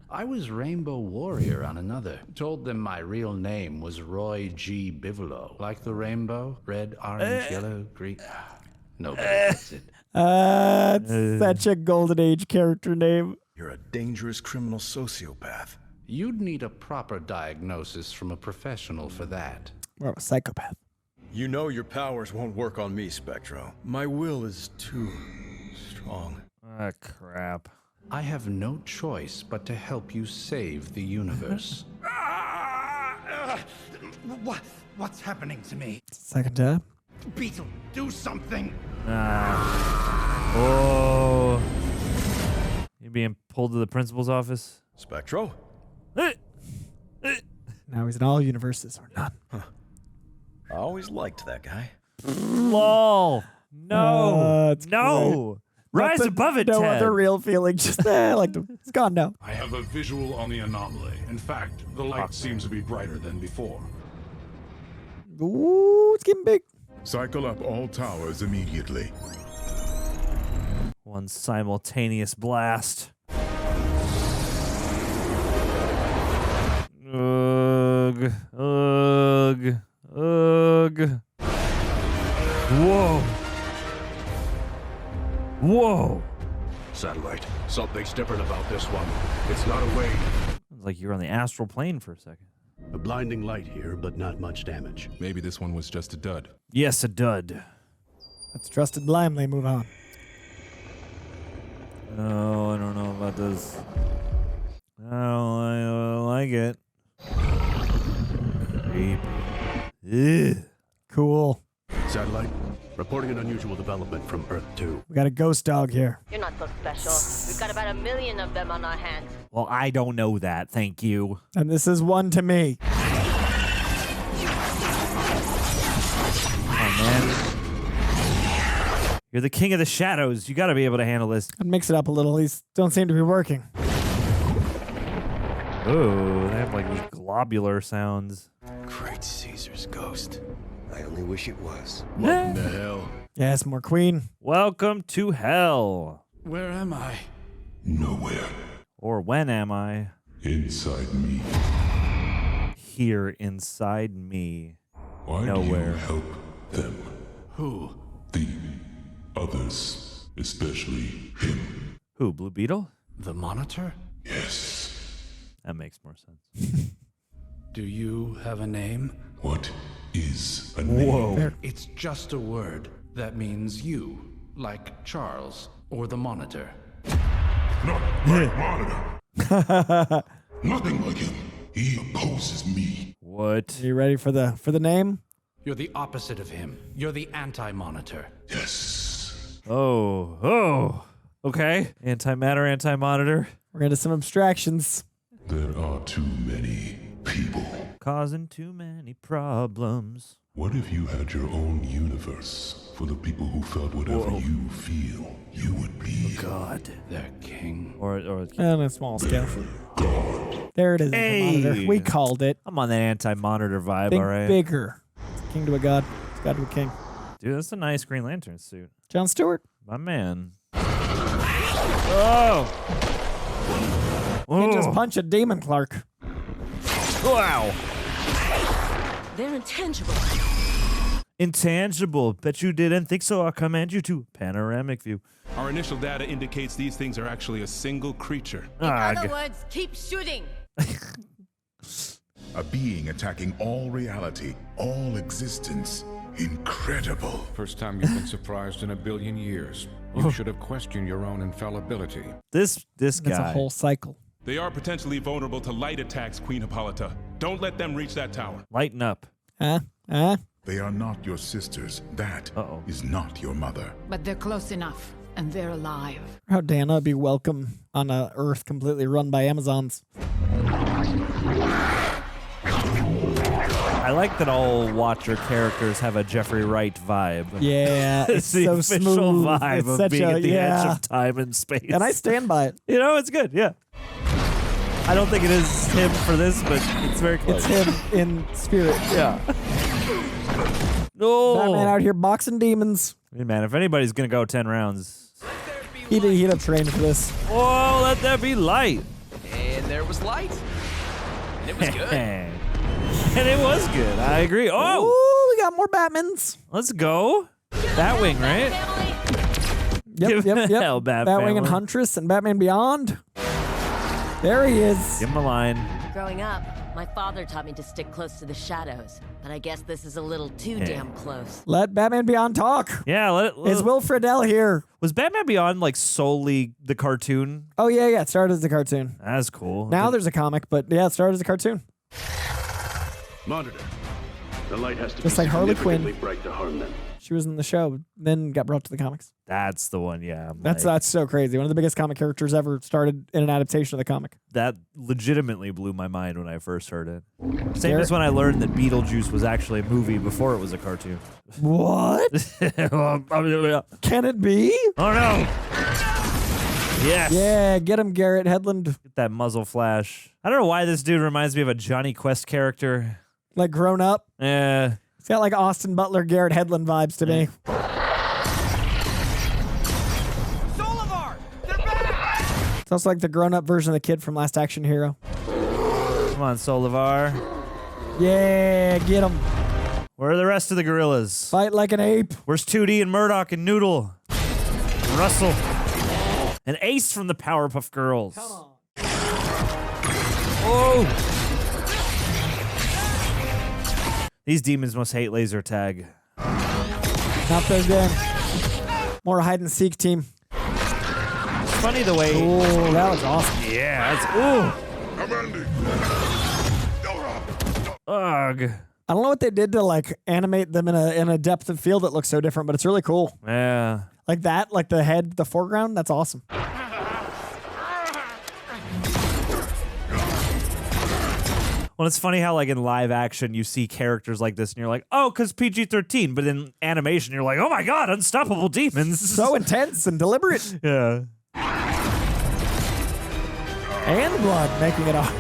I was Rainbow Warrior on another. Told them my real name was Roy G. Bivolo. Like the rainbow? Red, orange, yellow, green. Nobody gets it. It's such a golden age character name. You're a dangerous criminal sociopath. You'd need a proper diagnosis from a professional for that. Or a psychopath. You know your powers won't work on me, Spectro. My will is too strong. Ah, crap. I have no choice but to help you save the universe. What's happening to me? Second time. Beetle, do something! Oh. You being pulled to the principal's office? Spectro? Now he's in all universes or none. I always liked that guy. LOL. No. No. Rise above it, No Ted. other real feeling. Just, I liked him. It's gone now. I have a visual on the anomaly. In fact, the light seems to be brighter than before. Ooh, it's getting big. Cycle up all towers immediately. One simultaneous blast. Ugh. Ugh. Ugh. Whoa. Whoa. Satellite, something's different about this one. It's not a wave. It's like you were on the astral plane for a second. A blinding light here, but not much damage. Maybe this one was just a dud. Yes, a dud. Let's trust it blindly. Move on. Oh, I don't know about this. I don't like it. Creepy. Ugh. Cool. Satellite, reporting an unusual development from Earth 2. We got a ghost dog here. You're not so special. We've got about 1 million of them on our hands. Well, I don't know that. Thank you. And this is one to me. Oh, man. You're the king of the shadows. You got to be able to handle this. I'd mix it up a little. These don't seem to be working. Oh, they have like these globular sounds. Great Caesar's ghost. I only wish it was. Welcome to hell. Yes, more queen. Welcome to hell. Where am I? Nowhere. Or when am I? Inside me. here inside me. Why Nowhere. do you help them? Who? The others, especially him. Who, Blue Beetle? The Monitor? Yes. That makes more sense. Do you have a name? What is a name? Whoa. It's just a word that means you, like Charles or the Monitor. Not like Monitor. Nothing like him. He opposes me. What? You ready for the name? You're the opposite of him. You're the anti-Monitor. Yes. Oh. Okay. Antimatter, anti-monitor. We're into some abstractions. There are too many people. Causing too many problems. What if you had your own universe for the people who felt whatever you feel you would be? God. Their king. Or On a small scale. There it is. Hey. The Monitor. We called it. I'm on that anti-monitor vibe, Think all right? bigger. King to a god. God to a king. Dude, that's a nice Green Lantern suit. John Stewart. My man. Oh! You can just punch a demon, Clark. Wow! They're intangible. Intangible. Bet you didn't think so. I'll command you to panoramic view. Our initial data indicates these things are actually a single creature. In other words, keep shooting. A being attacking all reality, all existence. Incredible. First time you've been surprised in a billion years. You should have questioned your own infallibility. This guy. It's a whole cycle. They are potentially vulnerable to light attacks, Queen Hippolyta. Don't let them reach that tower. Lighten up. They are not your sisters. That is not your mother. But they're close enough, and they're alive. How Dana would be welcome on a Earth completely run by Amazons. I like that all Watcher characters have a Jeffrey Wright vibe. Yeah, it's the so official smooth. vibe It's of such being a- at the yeah. edge of time and space. And I stand by it. You know, it's good, yeah. I don't think it is him for this, but it's very close. It's him in spirit. Yeah. No. Batman out here boxing demons. Hey, man, if anybody's going to go 10 rounds. He'd have trained for this. Oh, let there be light. And there was light. And it was good. And it was good. I agree. Oh, Ooh, we got more Batmans. let's go. Batwing, right? Yep. Hell, Bat Batwing family. and Huntress and Batman Beyond. There he is. Give him a line. Growing up, my father taught me to stick close to the shadows, but I guess this is a little too damn close. Let Batman Beyond talk. Yeah, let Is Will Friedle here? Was Batman Beyond like solely the cartoon? Oh, yeah. It started as a cartoon. That's cool. Now there's a comic, but yeah, it started as a cartoon. Monitor. The light has to Just be like Harley significantly Quinn. bright to harm them. She was in the show, then got brought to the comics. That's the one, yeah. I'm That's so crazy. One of the biggest comic characters ever started in an adaptation of the comic. That legitimately blew my mind when I first heard it. Same as when I learned that Beetlejuice was actually a movie before it was a cartoon. What? Can it be? Oh no! Yes. Yeah, get him, Garrett Hedlund. Get that muzzle flash. I don't know why this dude reminds me of a Johnny Quest character. Like grown up. Yeah. It's got like Austin Butler, Garrett Hedlund vibes to me. It's also like the grown up version of the kid from Last Action Hero. Come on, Solivar. Yeah, get him. Where are the rest of the gorillas? Fight like an ape. Where's 2D and Murdoch and Noodle? And Russell. And Ace from the Powerpuff Girls. Come on. Oh! These demons must hate laser tag. Not their game. More hide and seek team. It's funny the way. Oh, that was awesome. Yeah, that's. Ooh. Ugh. I don't know what they did to like animate them in a depth of field that looks so different, but it's really cool. Yeah. Like that, like the head, the foreground, that's awesome. Well, it's funny how, like, in live action, you see characters like this, and you're like, oh, because PG-13. But in animation, you're like, oh, my God, unstoppable demons. So intense and deliberate. Yeah. And blood, making it up.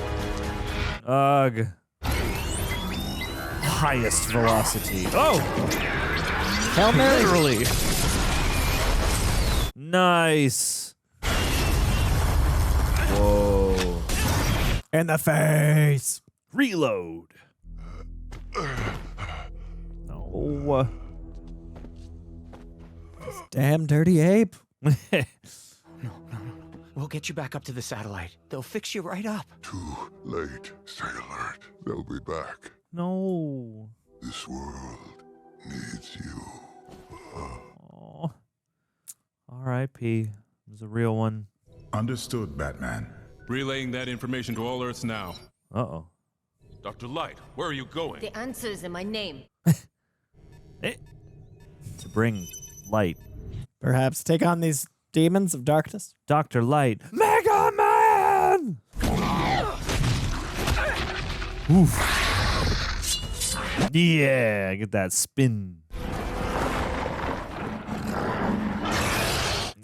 Ugh. Highest velocity. Oh! Hail Mary. Literally. Nice. Whoa. In the face. Reload. Oh. Damn dirty ape. No. We'll get you back up to the satellite. They'll fix you right up. Too late. Stay alert. They'll be back. No. This world needs you. Oh. R.I.P. It was a real one. Understood, Batman. Relaying that information to all Earths now. Uh-oh. Dr. Light, where are you going? The answer's in my name. To bring light. Perhaps take on these demons of darkness. Dr. Light. Mega Man! Oof. Yeah, get that spin.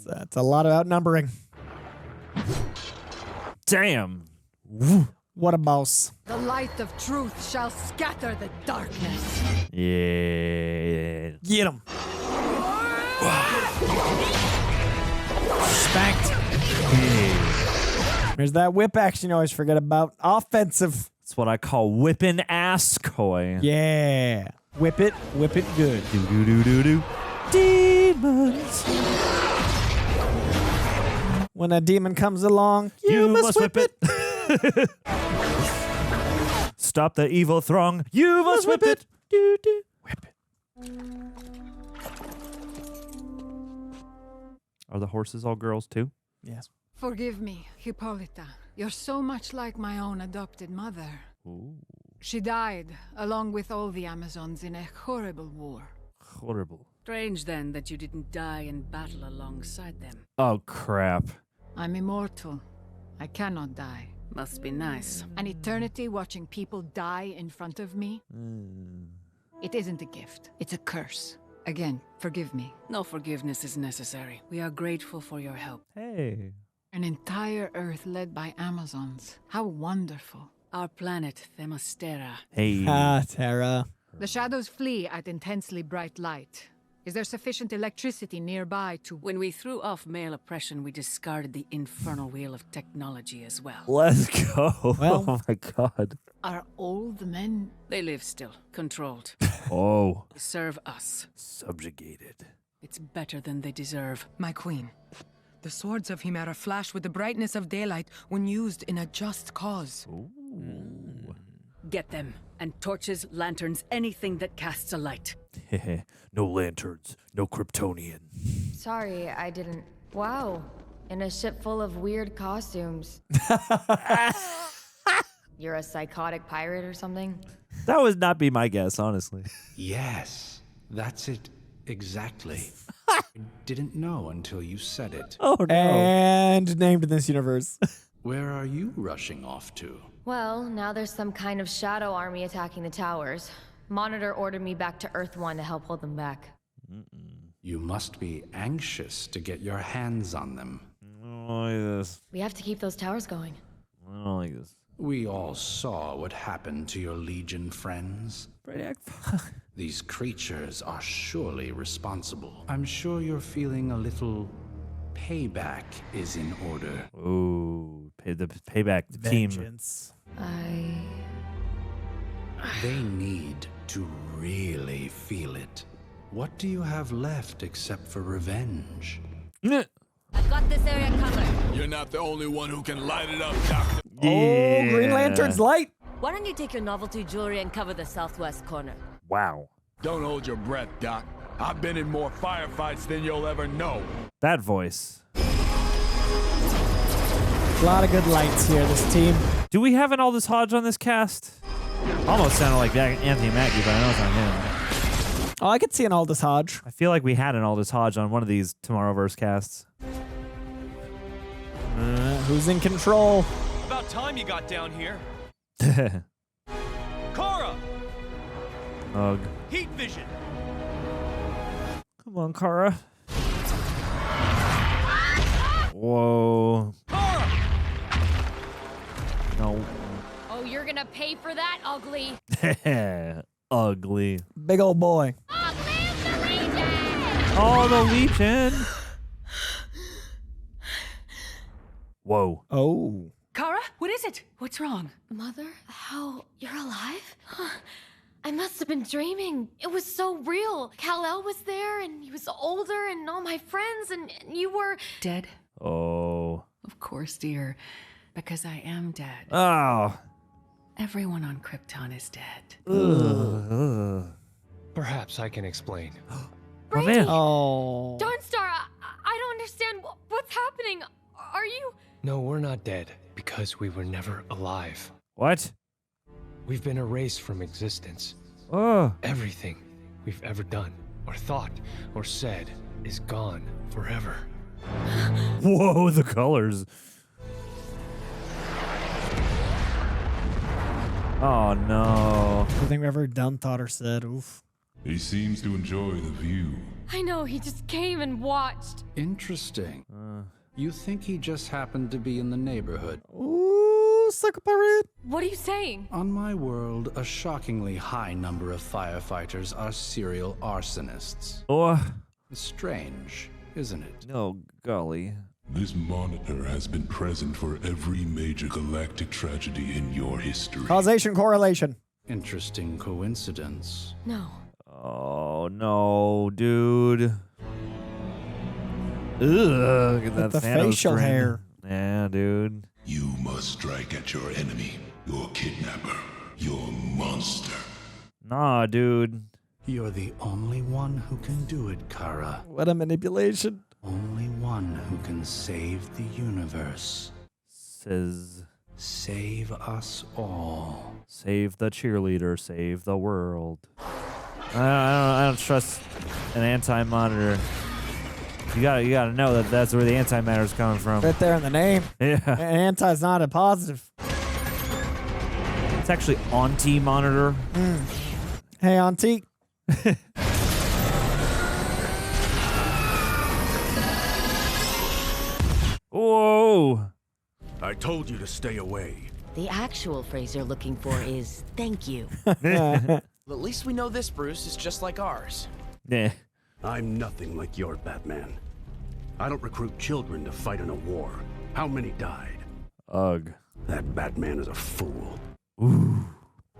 That's a lot of outnumbering. Damn. What a boss. The light of truth shall scatter the darkness. Yeah. Get him. Spanked. There's that whip action you always forget about. Offensive. That's what I call whipping ass, Coy. Yeah. Whip it good. Do do do do do. Demons. When a demon comes along, you must whip it. Stop the evil throng. You must whip it. Do, do. Whip it. Are the horses all girls too? Yes. Forgive me, Hippolyta. You're so much like my own adopted mother. Ooh. She died, along with all the Amazons, in a horrible war. Horrible. Strange, then, that you didn't die in battle alongside them. Oh, crap. I'm immortal. I cannot die. Must be nice. An eternity watching people die in front of me? It isn't a gift. It's a curse. Again, forgive me. No forgiveness is necessary. We are grateful for your help. Hey. An entire Earth led by Amazons. How wonderful. Our planet, Themyscira. Hey. Ah, Terra. The shadows flee at intensely bright light. Is there sufficient electricity nearby to... When we threw off male oppression, we discarded the infernal wheel of technology as well. Let's go. Well, oh, my God. Are all the men... They live still, controlled. Oh. They serve us. Subjugated. It's better than they deserve. My queen, the swords of Himera flash with the brightness of daylight when used in a just cause. Ooh. Get them. And torches, lanterns, anything that casts a light. No lanterns, no Kryptonian. Sorry, I didn't. Wow. In a ship full of weird costumes. You're a psychotic pirate or something? That would not be my guess, honestly. Yes, that's it exactly. I didn't know until you said it. Oh, no. And named in this universe. Where are you rushing off to? Well, now there's some kind of shadow army attacking the towers. Monitor ordered me back to Earth 1 to help hold them back. You must be anxious to get your hands on them. I don't like this. We have to keep those towers going. I don't like this. We all saw what happened to your Legion friends. These creatures are surely responsible. I'm sure you're feeling a little payback is in order. Ooh, the payback team. Vengeance. They need to really feel it. What do you have left except for revenge? I've got this area covered. You're not the only one who can light it up, Doctor. Oh, Green Lantern's light. Why don't you take your novelty jewelry and cover the southwest corner? Wow. Don't hold your breath, Doc. I've been in more firefights than you'll ever know. That voice. A lot of good lights here, this team. Do we have an Aldis Hodge on this cast? Almost sounded like Anthony Mackie, but I know it's not him. Oh, I could see an Aldis Hodge. I feel like we had an Aldis Hodge on one of these Tomorrowverse casts. Who's in control? About time you got down here. Kara! Ugh. Heat vision! Come on, Kara. Whoa. Kara! No. Oh, you're gonna pay for that, ugly. Ugly. Big old boy. Ugly is the Legion! Oh, the Legion. Whoa. Oh. Kara, what is it? What's wrong? Mother, how? You're alive? I must have been dreaming. It was so real. Kal-El was there, and he was older, and all my friends, and you were... Dead? Oh. Of course, dear. Because I am dead. Oh. Everyone on Krypton is dead. Ugh. Perhaps I can explain. Oh, man. Oh. Dawnstar, I don't understand. What's happening? Are you... No, we're not dead, because we were never alive. What? We've been erased from existence. Oh. Everything we've ever done, or thought, or said is gone forever. Whoa, the colors. Oh, no. Everything we've ever done, thought, or said. Oof. He seems to enjoy the view. I know, he just came and watched. Interesting. You think he just happened to be in the neighborhood? Ooh, sucker pirate. What are you saying? On my world, a shockingly high number of firefighters are serial arsonists. Oh. Strange, isn't it? No, golly. This monitor has been present for every major galactic tragedy in your history. Causation correlation. Interesting coincidence. No. Oh, no, dude. Ugh, With the Thanos facial grin. hair. Yeah, dude. You must strike at your enemy, your kidnapper, your monster. Nah, dude. You're the only one who can do it, Kara. What a manipulation. Only one who can save the universe. Says... Save us all. Save the cheerleader, save the world. I don't trust an anti-monitor. You gotta know that that's where the antimatter's coming from. Right there in the name. Yeah. And anti's not a positive. It's actually anti-monitor. Hey, Auntie. Whoa. I told you to stay away. The actual phrase you're looking for is thank you. At least we know this Bruce is just like ours. Yeah. I'm nothing like your Batman. I don't recruit children to fight in a war. How many died? Ugh. That Batman is a fool. Ooh.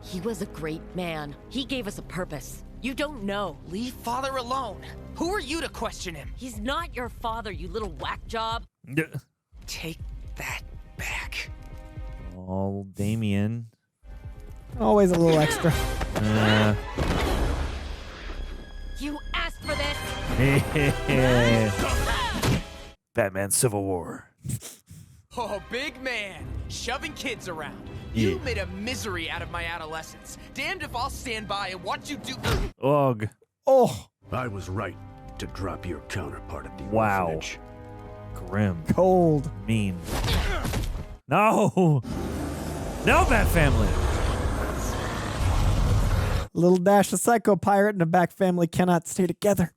He was a great man. He gave us a purpose. You don't know. Leave father alone. Who are you to question him? He's not your father, you little whack job. Yeah. Take that back. Oh, Damien. Always a little extra. You asked for this. Batman Civil War. Oh, big man. Shoving kids around. Yeah. You made a misery out of my adolescence. Damned if I'll stand by and watch you do... Ugh. Oh. I was right to drop your counterpart at the Wow. orphanage. Grim. Cold. Mean. No. No, Bat Family. A little dash of Psycho Pirate and a Bat family cannot stay together.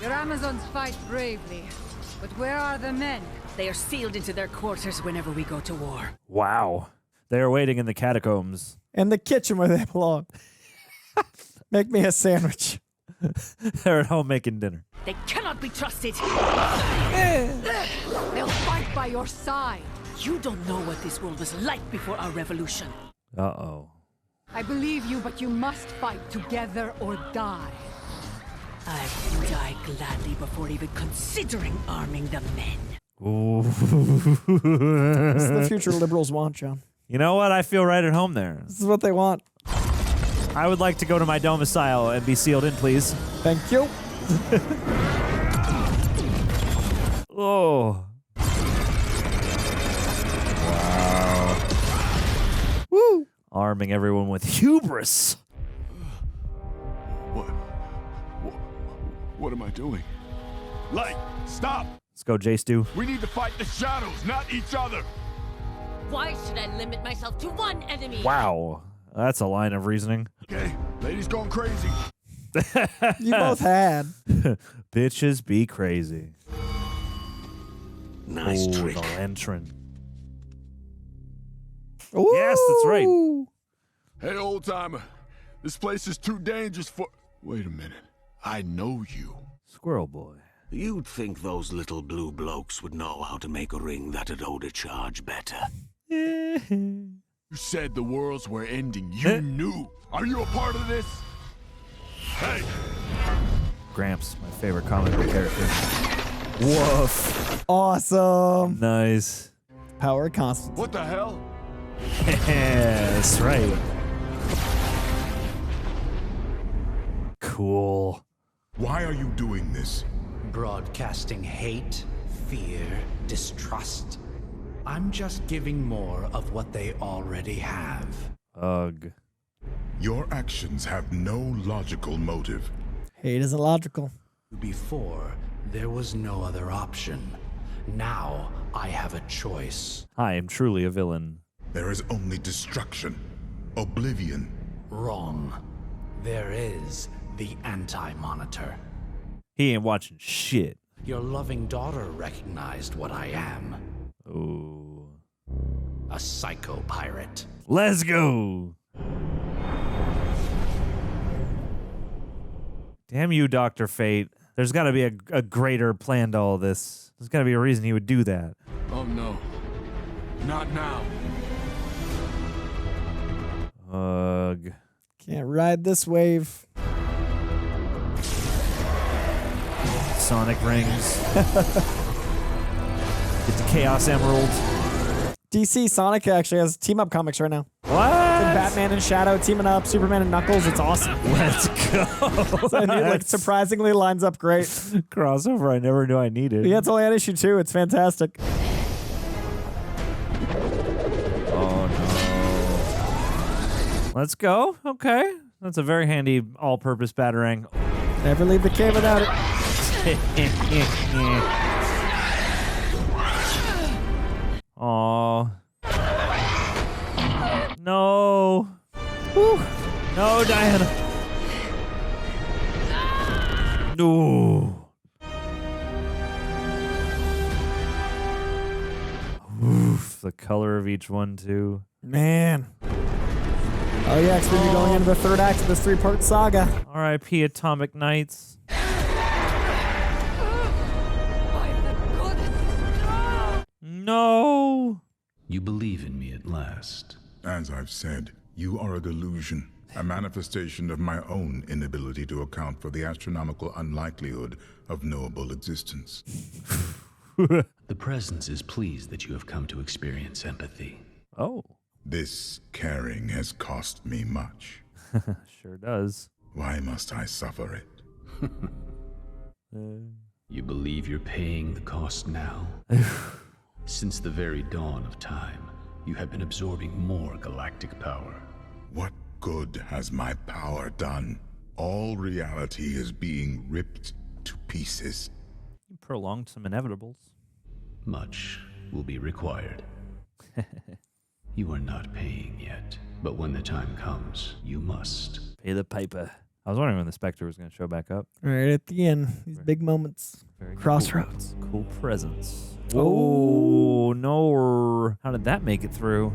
Your Amazons fight bravely, but where are the men? They are sealed into their quarters whenever we go to war. Wow. They are waiting in the catacombs. In the kitchen where they belong. Make me a sandwich. They're at home making dinner. They cannot be trusted. They'll fight by your side. You don't know what this world was like before our revolution. Uh-oh. I believe you, but you must fight together or die. I would die gladly before even considering arming the men. Ooh. This is the future liberals want, John. You know what? I feel right at home there. This is what they want. I would like to go to my domicile and be sealed in, please. Thank you. Oh. Wow. Woo. Arming everyone with hubris. What am I doing? Light, stop! Let's go, J-Stu. We need to fight the shadows, not each other. Why should I limit myself to one enemy? Wow. That's a line of reasoning. Okay, ladies going crazy. You both had. Bitches be crazy. Nice trick. The lantern. Ooh. Yes, that's right. Hey, old timer. This place is too dangerous for... Wait a minute. I know you. Squirrel boy. You'd think those little blue blokes would know how to make a ring that'd hold a charge better. You said the worlds were ending. You knew. Are you a part of this? Hey! Gramps, my favorite comic book character. Woof. Awesome. Nice. Power constant. What the hell? That's right. Cool. Why are you doing this? Broadcasting hate, fear, distrust. I'm just giving more of what they already have. Ugh. Your actions have no logical motive. Hate isn't logical. Before, there was no other option. Now, I have a choice. I am truly a villain. There is only destruction, oblivion. Wrong. There is the Anti-Monitor. He ain't watching shit. Your loving daughter recognized what I am. Oh. A psycho pirate. Let's go. Damn you, Dr. Fate. There's got to be a greater plan to all this. There's got to be a reason he would do that. Oh no. Not now. Ugh. Can't ride this wave. Sonic rings. Get the Chaos Emerald. DC Sonic actually has team-up comics right now. What? Batman and Shadow teaming up, Superman and Knuckles. It's awesome. Let's go. So it surprisingly lines up great. Crossover I never knew I needed. Yeah, it's only at issue 2. It's fantastic. Oh, no. Let's go. Okay. That's a very handy all-purpose batarang. Never leave the cave without it. Aww. No. Whew. No, Diana. No. Oof, the color of each one, too. Man. Oh, yeah, it's going to be going into the third act of this 3-part saga. R.I.P. Atomic Knights. No. You believe in me at last. As I've said, you are a delusion, a manifestation of my own inability to account for the astronomical unlikelihood of knowable existence. The Presence is pleased that you have come to experience empathy. Oh. This caring has cost me much. Sure does. Why must I suffer it? You believe you're paying the cost now? Since the very dawn of time, you have been absorbing more galactic power. What good has my power done? All reality is being ripped to pieces. You prolonged some inevitables. Much will be required. You are not paying yet, but when the time comes, you must. Pay the piper. I was wondering when the Spectre was going to show back up. Right at the end. These big moments. Very Crossroads. Cool presence. Oh, no. How did that make it through?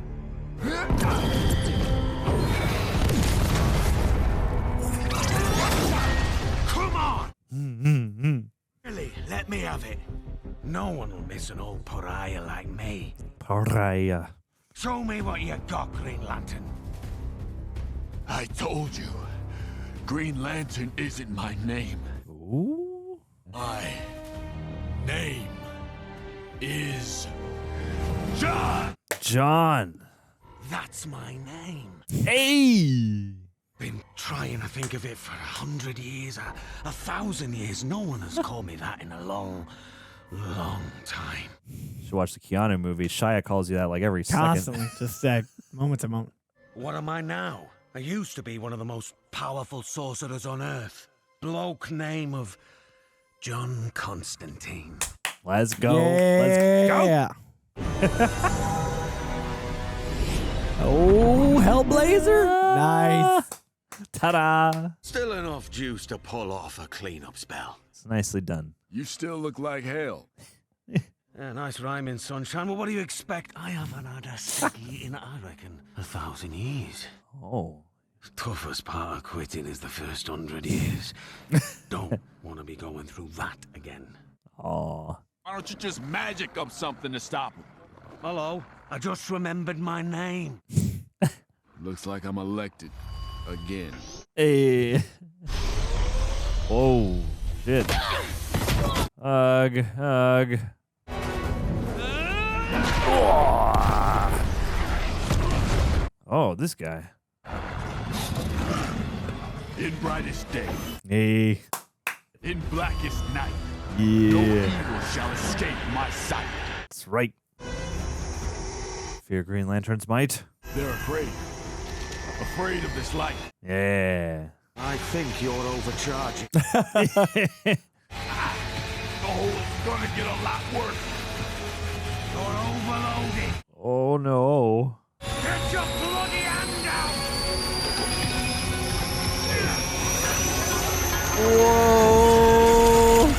Come on! Really, let me have it. No one will miss an old pariah like me. Pariah. Show me what you got, Green Lantern. I told you, Green Lantern isn't my name. Ooh. My name is John. John. That's my name. Hey. Been trying to think of it for 100 years, 1,000 years. No one has called me that in a long time. You should watch the Keanu movie. Shia calls you that like every Constantly. second. Just moment to moment. What am I now? I used to be one of the most powerful sorcerers on Earth. Bloke name of John Constantine. Let's go. Yeah. Let's go. Oh, Hellblazer. Nice. Ta-da. Still enough juice to pull off a cleanup spell. It's nicely done. You still look like hell. Yeah, nice rhyming, sunshine. Well, what do you expect? I haven't had a ciggy in, I reckon, 1,000 years. Oh. The toughest part of quitting is the first 100 years. Don't want to be going through that again. Aw. Why don't you just magic up something to stop him? Hello, I just remembered my name. Looks like I'm elected. Again. Hey. Whoa. Shit. Ugh. Oh, this guy. In brightest day. Hey. In blackest night. Yeah. No evil shall escape my sight. That's right. Fear Green Lantern's might. They're afraid. Afraid of this light. Yeah. I think you're overcharging. Oh, it's gonna get a lot worse. You're overloaded. Oh no. Get your bloody hand out! Whoa.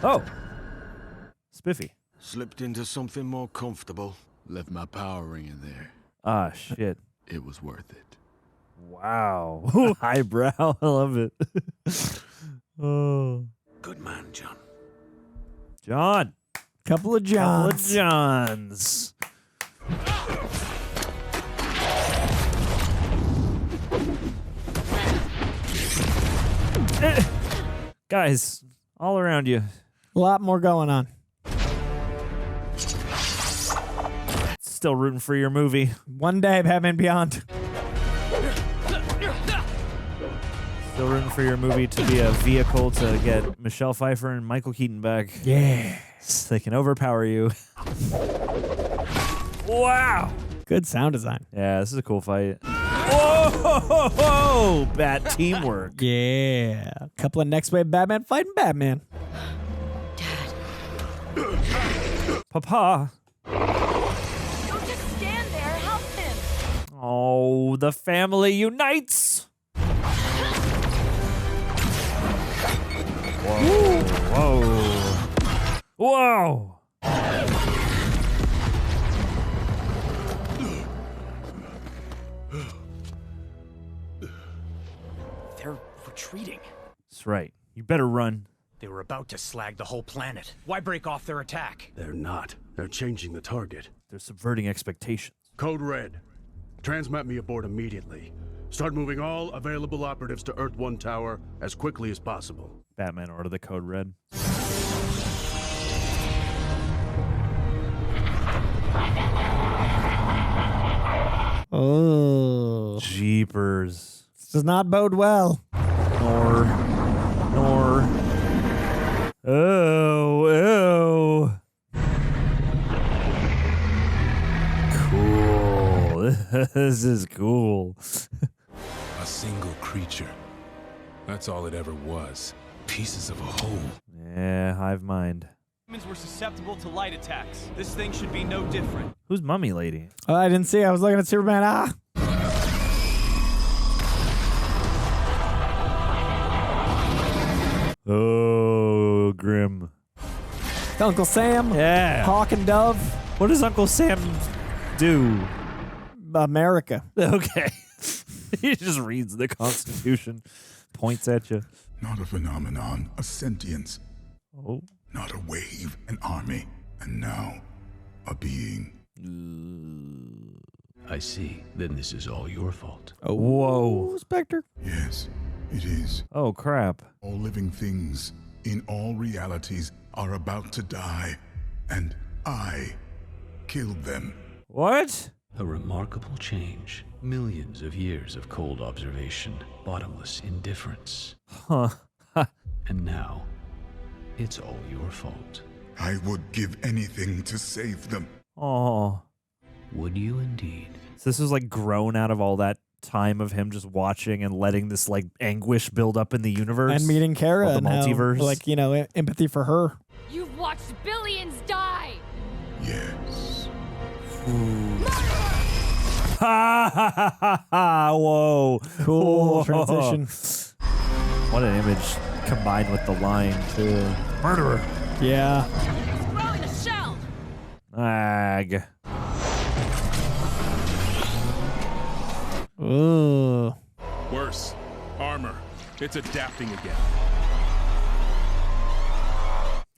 Oh. Spiffy. Slipped into something more comfortable. Left my power ring in there. Ah, shit. It was worth it. Wow. Highbrow. I love it. Oh. Good man, John. John. Couple of Johns. Johns. Guys, all around you. A lot more going on. Still rooting for your movie. One day, Batman Beyond. Still rooting for your movie to be a vehicle to get Michelle Pfeiffer and Michael Keaton back. Yeah. So they can overpower you. Wow. Good sound design. Yeah, this is a cool fight. Whoa! Bat teamwork. Yeah. Couple of next wave Batman fighting Batman. Papa. Don't just stand there. Help him. Oh, the family unites. Whoa. Whoa. Whoa. They're retreating. That's right. You better run. They were about to slag the whole planet. Why break off their attack? They're not. They're changing the target. They're subverting expectations. Code Red. Transmit me aboard immediately. Start moving all available operatives to Earth 1 Tower as quickly as possible. Batman order the Code Red. Oh. Jeepers. This does not bode well. Nor. Oh. Cool. This is cool. A single creature. That's all it ever was. Pieces of a whole. Yeah, hive mind. Humans were susceptible to light attacks. This thing should be no different. Who's Mummy Lady? Oh, I didn't see. I was looking at Superman. Ah. Oh, grim. Uncle Sam. Yeah. Hawk and Dove. What does Uncle Sam do? America. Okay. He just reads the Constitution, points at you. Not a phenomenon, a sentience. Oh. Not a wave, an army, and now a being. I see. Then this is all your fault. Oh, whoa. Spectre. Yes, it is. Oh, crap. All living things, in all realities, are about to die, and I killed them. What? A remarkable change. Millions of years of cold observation, bottomless indifference. Huh. And now, it's all your fault. I would give anything to save them. Oh. Would you indeed? So this was like grown out of all that time of him just watching and letting this like anguish build up in the universe. And meeting Kara the and multiverse. How, like, you know, empathy for her. You've watched billions die. Yes. Ha ha ha ha! Whoa. Cool Whoa. transition. What an image combined with the line, too. Murderer. Yeah. It's growing a shell. Ag. Ooh. Worse. Armor. It's adapting again.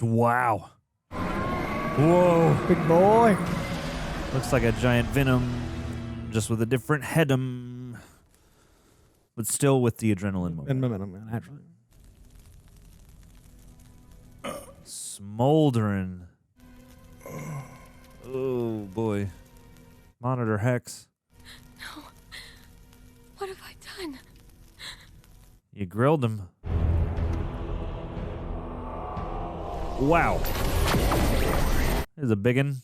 Wow. Whoa. Big boy. Looks like a giant Venom, just with a different headum, but still with the adrenaline moment. And momentum, naturally. Smoldering. Oh, boy. Monitor Hex. No. What have I done? You grilled him. Wow. There's a biggin.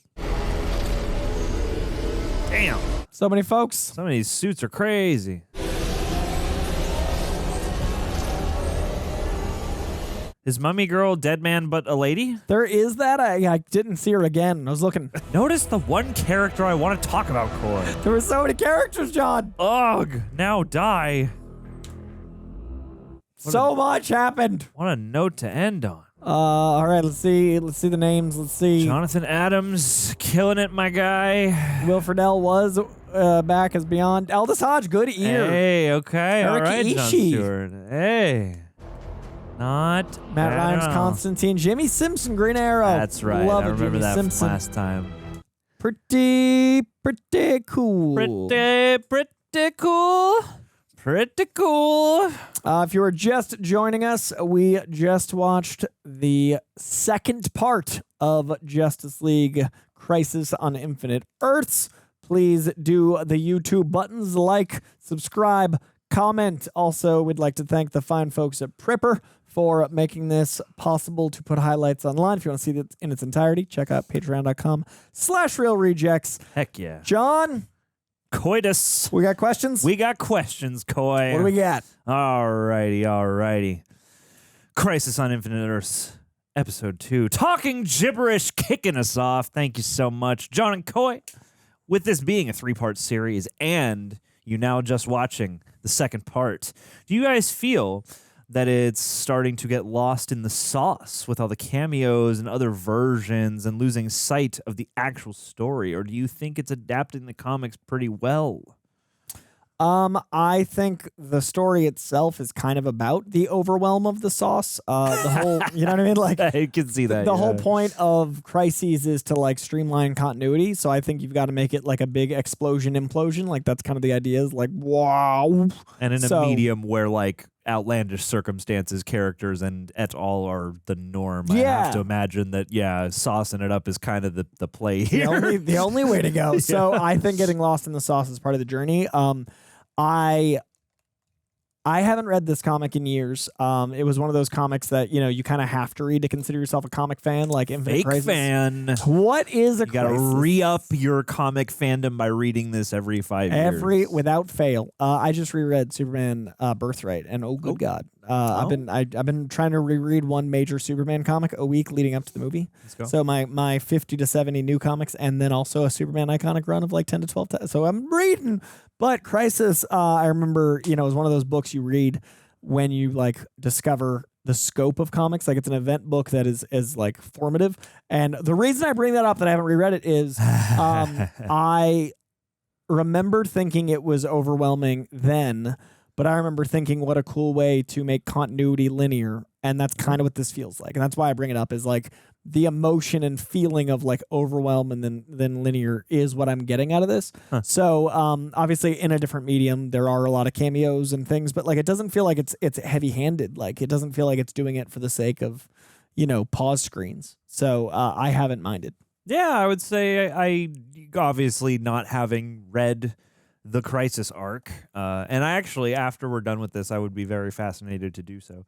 Damn. So many folks. Some of these suits are crazy. Is Mummy Girl dead man but a lady? There is that. I didn't see her again. I was looking. Notice the one character I want to talk about, Coy. There were so many characters, John. Ugh. Now die. So much happened. What a note to end on. All right, let's see the names. Let's see. Jonathan Adams, killing it, my guy. Will Friedle was back as Beyond. Aldis Hodge, good ear. Hey, okay, Eric all right, Jon Ishii. Stewart. Hey. Not Matt bad Rhymes, at all. Constantine, Jimmi Simpson, Green Arrow. That's right. Love I it, remember Jimmi that Simpson. from last time. Pretty cool. Pretty cool. Pretty cool. If you were just joining us, we just watched the second part of Justice League Crisis on Infinite Earths. Please do the YouTube buttons, like, subscribe, comment. Also, we'd like to thank the fine folks at Pripper for making this possible to put highlights online. If you want to see it in its entirety, check out patreon.com/realrejects. Heck yeah. John. Coitus. We got questions? We got questions, Coy. What do we got? Alrighty. Crisis on Infinite Earths, Episode 2. Talking gibberish, kicking us off. Thank you so much, John and Coy. With this being a 3-part series, and you now just watching the second part, do you guys feel that it's starting to get lost in the sauce with all the cameos and other versions and losing sight of the actual story? Or do you think it's adapting the comics pretty well? I think the story itself is kind of about the overwhelm of the sauce. The whole, you know what I mean? Like, I can see that. The whole point of Crises is to like streamline continuity. So I think you've got to make it like a big explosion implosion. Like that's kind of the idea is like, wow. And in a medium where like outlandish circumstances, characters, and et al. Are the norm. I have to imagine that, saucing it up is kind of the play here. The only way to go. So I think getting lost in the sauce is part of the journey. I haven't read this comic in years. It was one of those comics that, you know, you kind of have to read to consider yourself a comic fan, like Infinite Fake Crisis. fan. What is a You gotta Crisis? re-up your comic fandom by reading this every 5 years. Without fail. I just reread Superman Birthright, and oh good God. I've been trying to reread one major Superman comic a week leading up to the movie. Let's go. So my 50 to 70 new comics, and then also a Superman iconic run of like 10 to 12. So I'm reading. But Crisis, I remember, you know, is one of those books you read when you like discover the scope of comics. Like it's an event book that is like formative. And the reason I bring that up that I haven't reread it is I remembered thinking it was overwhelming then, but I remember thinking what a cool way to make continuity linear. And that's kind of what this feels like. And that's why I bring it up is like the emotion and feeling of like overwhelm and then linear is what I'm getting out of this. So obviously in a different medium, there are a lot of cameos and things, but like it doesn't feel like it's heavy handed. Like it doesn't feel like it's doing it for the sake of, you know, pause screens. So I haven't minded. Yeah, I would say I obviously not having read the Crisis arc, and I actually, after we're done with this, I would be very fascinated to do so.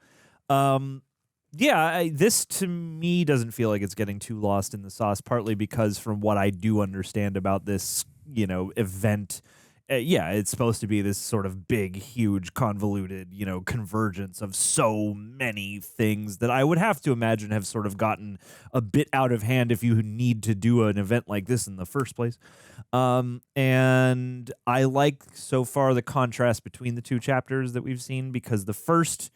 This to me doesn't feel like it's getting too lost in the sauce, partly because from what I do understand about this, you know, event, it's supposed to be this sort of big, huge, convoluted, you know, convergence of so many things that I would have to imagine have sort of gotten a bit out of hand if you need to do an event like this in the first place. And I like so far the contrast between the two chapters that we've seen, because the first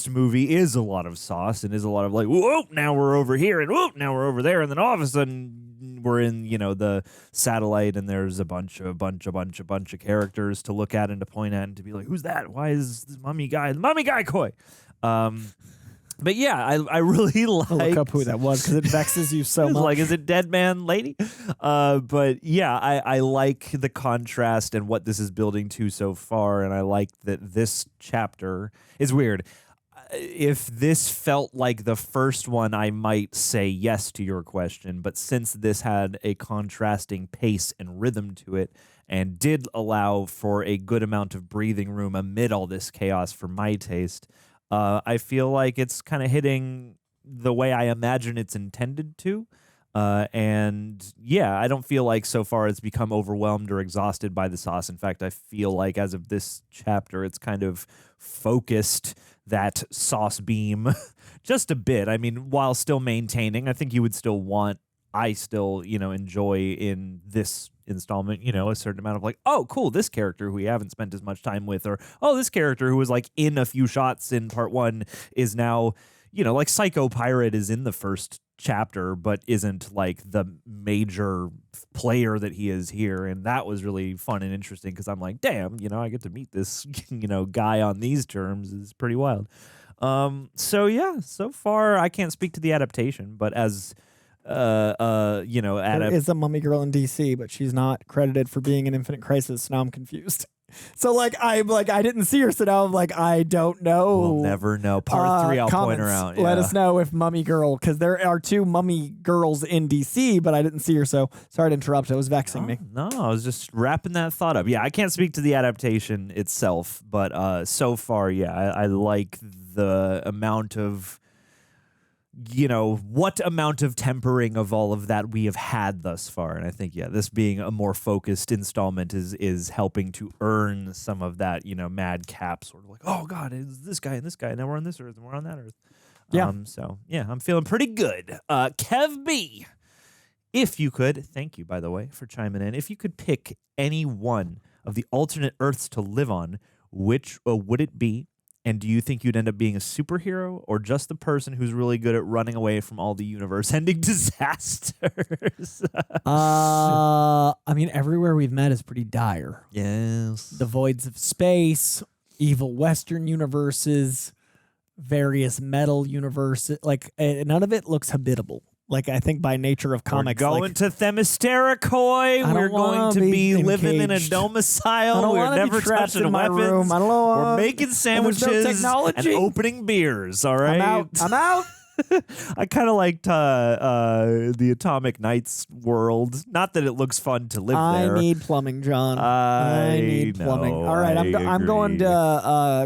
movie is a lot of sauce and is a lot of like, whoa, now we're over here and whoa, now we're over there, and then all of a sudden we're in, you know, the satellite, and there's a bunch of characters to look at and to point at and to be like, who's that? Why is this mummy guy Coy? But yeah, I really like. I'll look up who that was because it vexes you so much. Like, is it Dead Man Lady? But yeah, I like the contrast and what this is building to so far, and I like that this chapter is weird. If this felt like the first one, I might say yes to your question. But since this had a contrasting pace and rhythm to it, and did allow for a good amount of breathing room amid all this chaos for my taste, I feel like it's kind of hitting the way I imagine it's intended to. And yeah, I don't feel like so far it's become overwhelmed or exhausted by the sauce. In fact, I feel like as of this chapter, it's kind of focused that sauce beam just a bit. I mean, while still maintaining, I think you would still want, I still, enjoy in this installment, a certain amount of like, oh, cool, this character who we haven't spent as much time with, or, oh, this character who was like in a few shots in part one is now, like Psycho Pirate is in the first chapter, but isn't like the major player that he is here. And that was really fun and interesting because I'm like, damn, I get to meet this, guy on these terms is pretty wild. So yeah, so far I can't speak to the adaptation, but as there is a mummy girl in DC, but she's not credited for being in Infinite Crisis. Now I'm confused. So I didn't see her, so now I'm like, I don't know. We'll never know. Part 3, I'll point her out. Let us know if Mummy Girl, because there are 2 Mummy Girls in DC, but I didn't see her, so sorry to interrupt. It was vexing me. No, I was just wrapping that thought up. Yeah, I can't speak to the adaptation itself, but so far, yeah, I like the amount of, what amount of tempering of all of that we have had thus far. And I think, yeah, this being a more focused installment is helping to earn some of that, madcap sort of like, oh God, it's this guy and this guy, and now we're on this earth and we're on that earth. Yeah. So yeah, I'm feeling pretty good. Kev B, if you could, thank you, by the way, for chiming in. If you could pick any one of the alternate Earths to live on, which would it be? And do you think you'd end up being a superhero or just the person who's really good at running away from all the universe-ending disasters? I mean, everywhere we've met is pretty dire. Yes. The voids of space, evil Western universes, various metal universes. None of it looks habitable. I think by nature of comics. We're going to Themyscira, Coy. We're going to be living in a domicile. We're never touching weapons. Room. I don't know. We're making sandwiches and opening beers. All right. I'm out. I kind of liked the Atomic Knights world. Not that it looks fun to live there. I need plumbing, John. I need plumbing. All right, I'm going to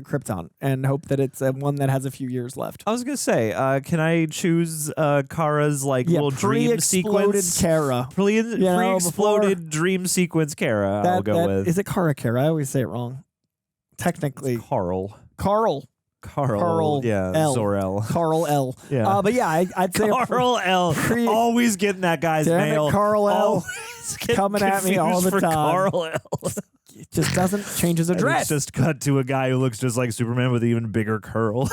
Krypton and hope that it's one that has a few years left. I was gonna say, can I choose Kara's little dream sequence? Kara. Pre-exploded dream sequence Kara. I'll go with. Is it Kara? I always say it wrong. Technically, it's Carl. Yeah, L. Zor-El. Carl L. Yeah. But yeah, I'd say Carl L. Always getting that guy's mail. Carl L. Coming at me all the time. Carl L. It just doesn't change his address. It's just cut to a guy who looks just like Superman with an even bigger curl.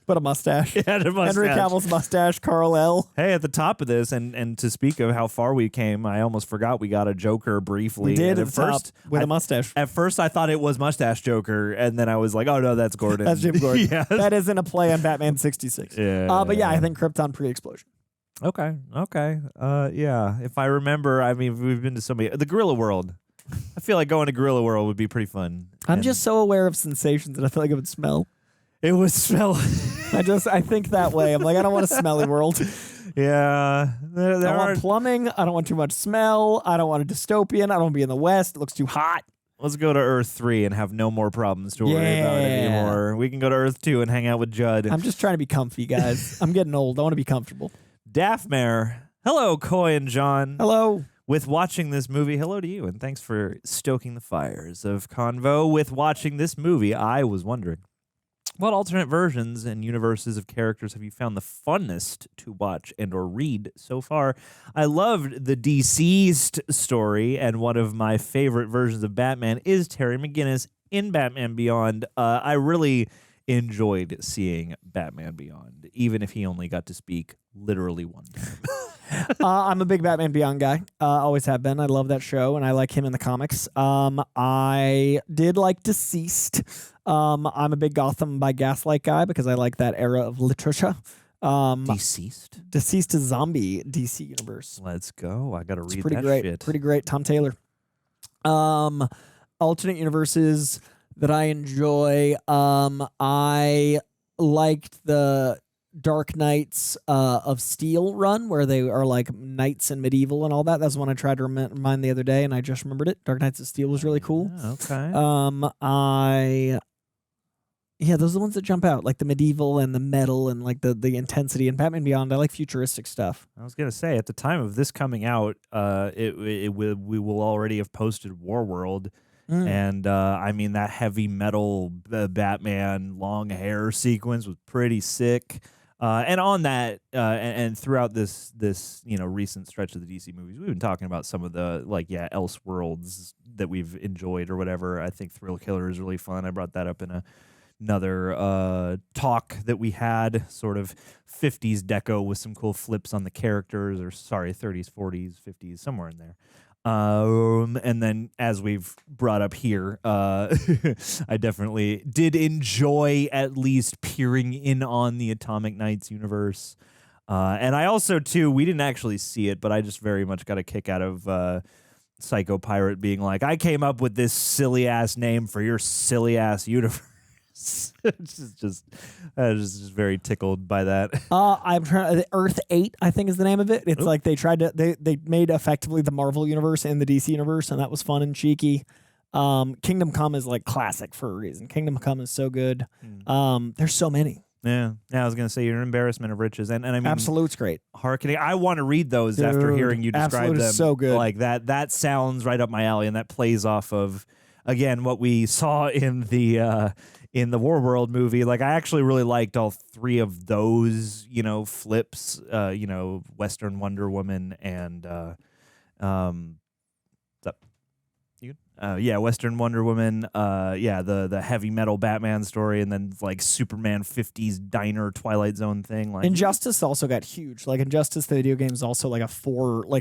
But a mustache. Yeah, a mustache. Henry Cavill's mustache, Carl L. Hey, at the top of this, and to speak of how far we came, I almost forgot we got a Joker briefly. We did at first with a mustache. At first, I thought it was Mustache Joker, and then I was like, oh, no, that's Gordon. That's Jim Gordon. Yes. That isn't a play on Batman 66. Yeah. But yeah, I think Krypton pre-explosion. Okay. Yeah. If I remember, I mean, we've been to so many. The Gorilla World. I feel like going to Gorilla World would be pretty fun. I'm just so aware of sensations that I feel like it would smell. It would smell. I think that way. I'm like, I don't want a smelly world. Yeah. I don't want plumbing. I don't want too much smell. I don't want a dystopian. I don't want to be in the West. It looks too hot. Let's go to Earth 3 and have no more problems to worry about anymore. We can go to Earth 2 and hang out with Judd. I'm just trying to be comfy, guys. I'm getting old. I want to be comfortable. Daphmare. Hello, Coy and John. Hello. With watching this movie, hello to you, and thanks for stoking the fires of convo. With watching this movie, I was wondering, what alternate versions and universes of characters have you found the funnest to watch and or read so far? I loved the deceased story, and one of my favorite versions of Batman is Terry McGinnis in Batman Beyond. I really enjoyed seeing Batman Beyond, even if he only got to speak literally one time. I'm a big Batman Beyond guy. Always have been. I love that show, and I like him in the comics. I did like Deceased. I'm a big Gotham by Gaslight guy because I like that era of literature. Deceased? Deceased is zombie DC universe. Let's go. I got to read pretty that great. shit. Pretty great. Tom Taylor. Alternate universes that I enjoy. I liked the Dark Knights of Steel run where they are like knights and medieval and all that. That's one I tried to remind the other day, and I just remembered it. Dark Knights of Steel was really cool. Okay. Yeah, those are the ones that jump out, like the medieval and the metal and like the intensity. And Batman Beyond, I like futuristic stuff. I was gonna say at the time of this coming out, we will already have posted Warworld, and I mean that heavy metal Batman long hair sequence was pretty sick. And on that, and throughout this recent stretch of the DC movies, we've been talking about some of the Elseworlds that we've enjoyed or whatever. I think Thrill Killer is really fun. I brought that up in another talk that we had, sort of 50s deco with some cool flips on the characters, or 30s, 40s, 50s, somewhere in there. And then as we've brought up here, I definitely did enjoy at least peering in on the Atomic Knights universe. And I also, too, we didn't actually see it, but I just very much got a kick out of Psycho Pirate being like, I came up with this silly-ass name for your silly-ass universe. I was just very tickled by that. I'm trying. Earth 8, I think, is the name of it. It's like they tried to they made effectively the Marvel universe and the DC universe, and that was fun and cheeky. Kingdom Come is like classic for a reason. Kingdom Come is so good. There's so many. Yeah, I was gonna say you're an embarrassment of riches, and I mean, Absolute's great. Harkening, I want to read those after hearing you describe Absolute them. is so good. Like that. That sounds right up my alley, and that plays off of again what we saw in the Warworld movie. Like I actually really liked all three of those, flips. Western Wonder Woman and Western Wonder Woman. The heavy metal Batman story, and then like Superman 50s diner Twilight Zone thing. Like Injustice also got huge. Like Injustice, the video game, is also like a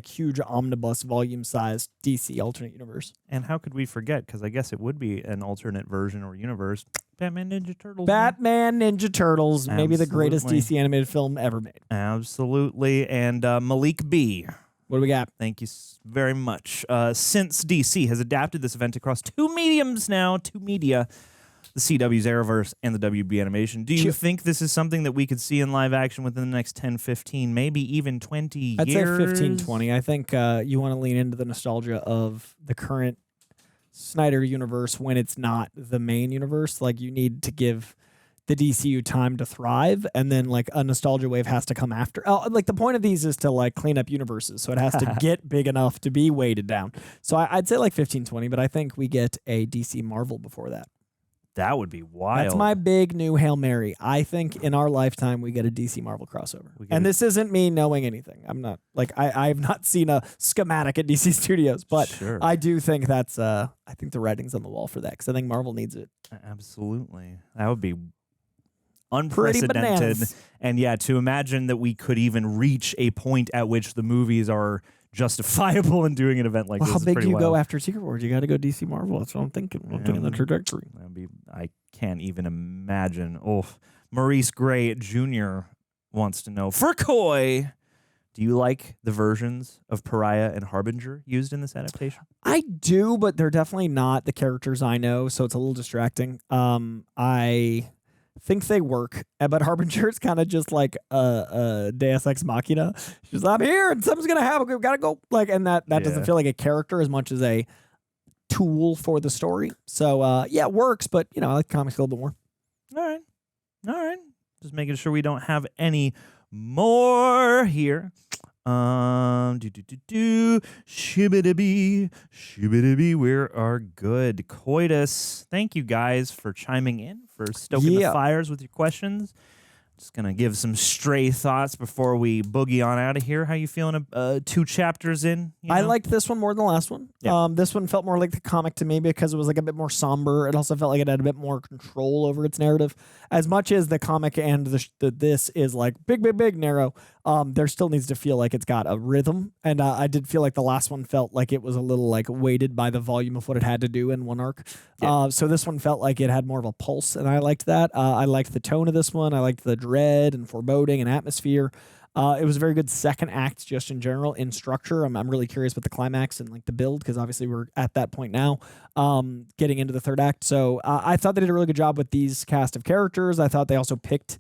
huge omnibus volume sized DC alternate universe. And how could we forget? Because I guess it would be an alternate version or universe. Batman Ninja Turtles. Ninja Turtles, maybe the greatest DC animated film ever made. Absolutely. And Malik B. What do we got? Thank you very much. Since DC has adapted this event across two media, the CW's Arrowverse and the WB animation, do you think this is something that we could see in live action within the next 10, 15, maybe even 20 years? I'd say 15, 20. I think you want to lean into the nostalgia of the current Snyder universe when it's not the main universe. Like you need to give the DCU time to thrive, and then like a nostalgia wave has to come after. Like the point of these is to like clean up universes, so it has to get big enough to be weighted down. So I'd say like 15, 20, but I think we get a DC Marvel before that. That would be wild. That's my big new Hail Mary. I think in our lifetime we get a DC Marvel crossover. And this isn't me knowing anything. I'm not like I've not seen a schematic at DC Studios, but Sure. I do think that's I think the writing's on the wall for that because I think Marvel needs it. Absolutely. That would be unprecedented. And yeah, to imagine that we could even reach a point at which the movies are justifiable in doing an event like this. How is big pretty do you wild. go after Secret Wars? You got to go DC Marvel. That's what I'm thinking. I'm thinking the trajectory. I can't even imagine. Oh, Maurice Gray Jr. wants to know, for Coy, do you like the versions of Pariah and Harbinger used in this adaptation? I do, but they're definitely not the characters I know, so it's a little distracting. I think they work, but Harbinger is kind of just like a Deus Ex Machina. She's like, I'm here and something's gonna happen. We've got to go. Like, and that doesn't feel like a character as much as a tool for the story. So it works, but I like comics a little bit more. All right. Just making sure we don't have any more here. Shibidibee, we are good. Coitus, thank you guys for chiming in, for stoking the fires with your questions. Just gonna give some stray thoughts before we boogie on out of here. How you feeling? 2 chapters in? I liked this one more than the last one. Yeah. This one felt more like the comic to me because it was like a bit more somber. It also felt like it had a bit more control over its narrative. As much as the comic and this is like big, narrow. there still needs to feel like it's got a rhythm. And I did feel like the last one felt like it was a little like weighted by the volume of what it had to do in one arc. Yeah. So this one felt like it had more of a pulse, and I liked that. I liked the tone of this one. I liked the dread and foreboding and atmosphere. It was a very good second act just in general in structure. I'm really curious with the climax and like the build, because obviously we're at that point now, getting into the third act. So I thought they did a really good job with these cast of characters. I thought they also picked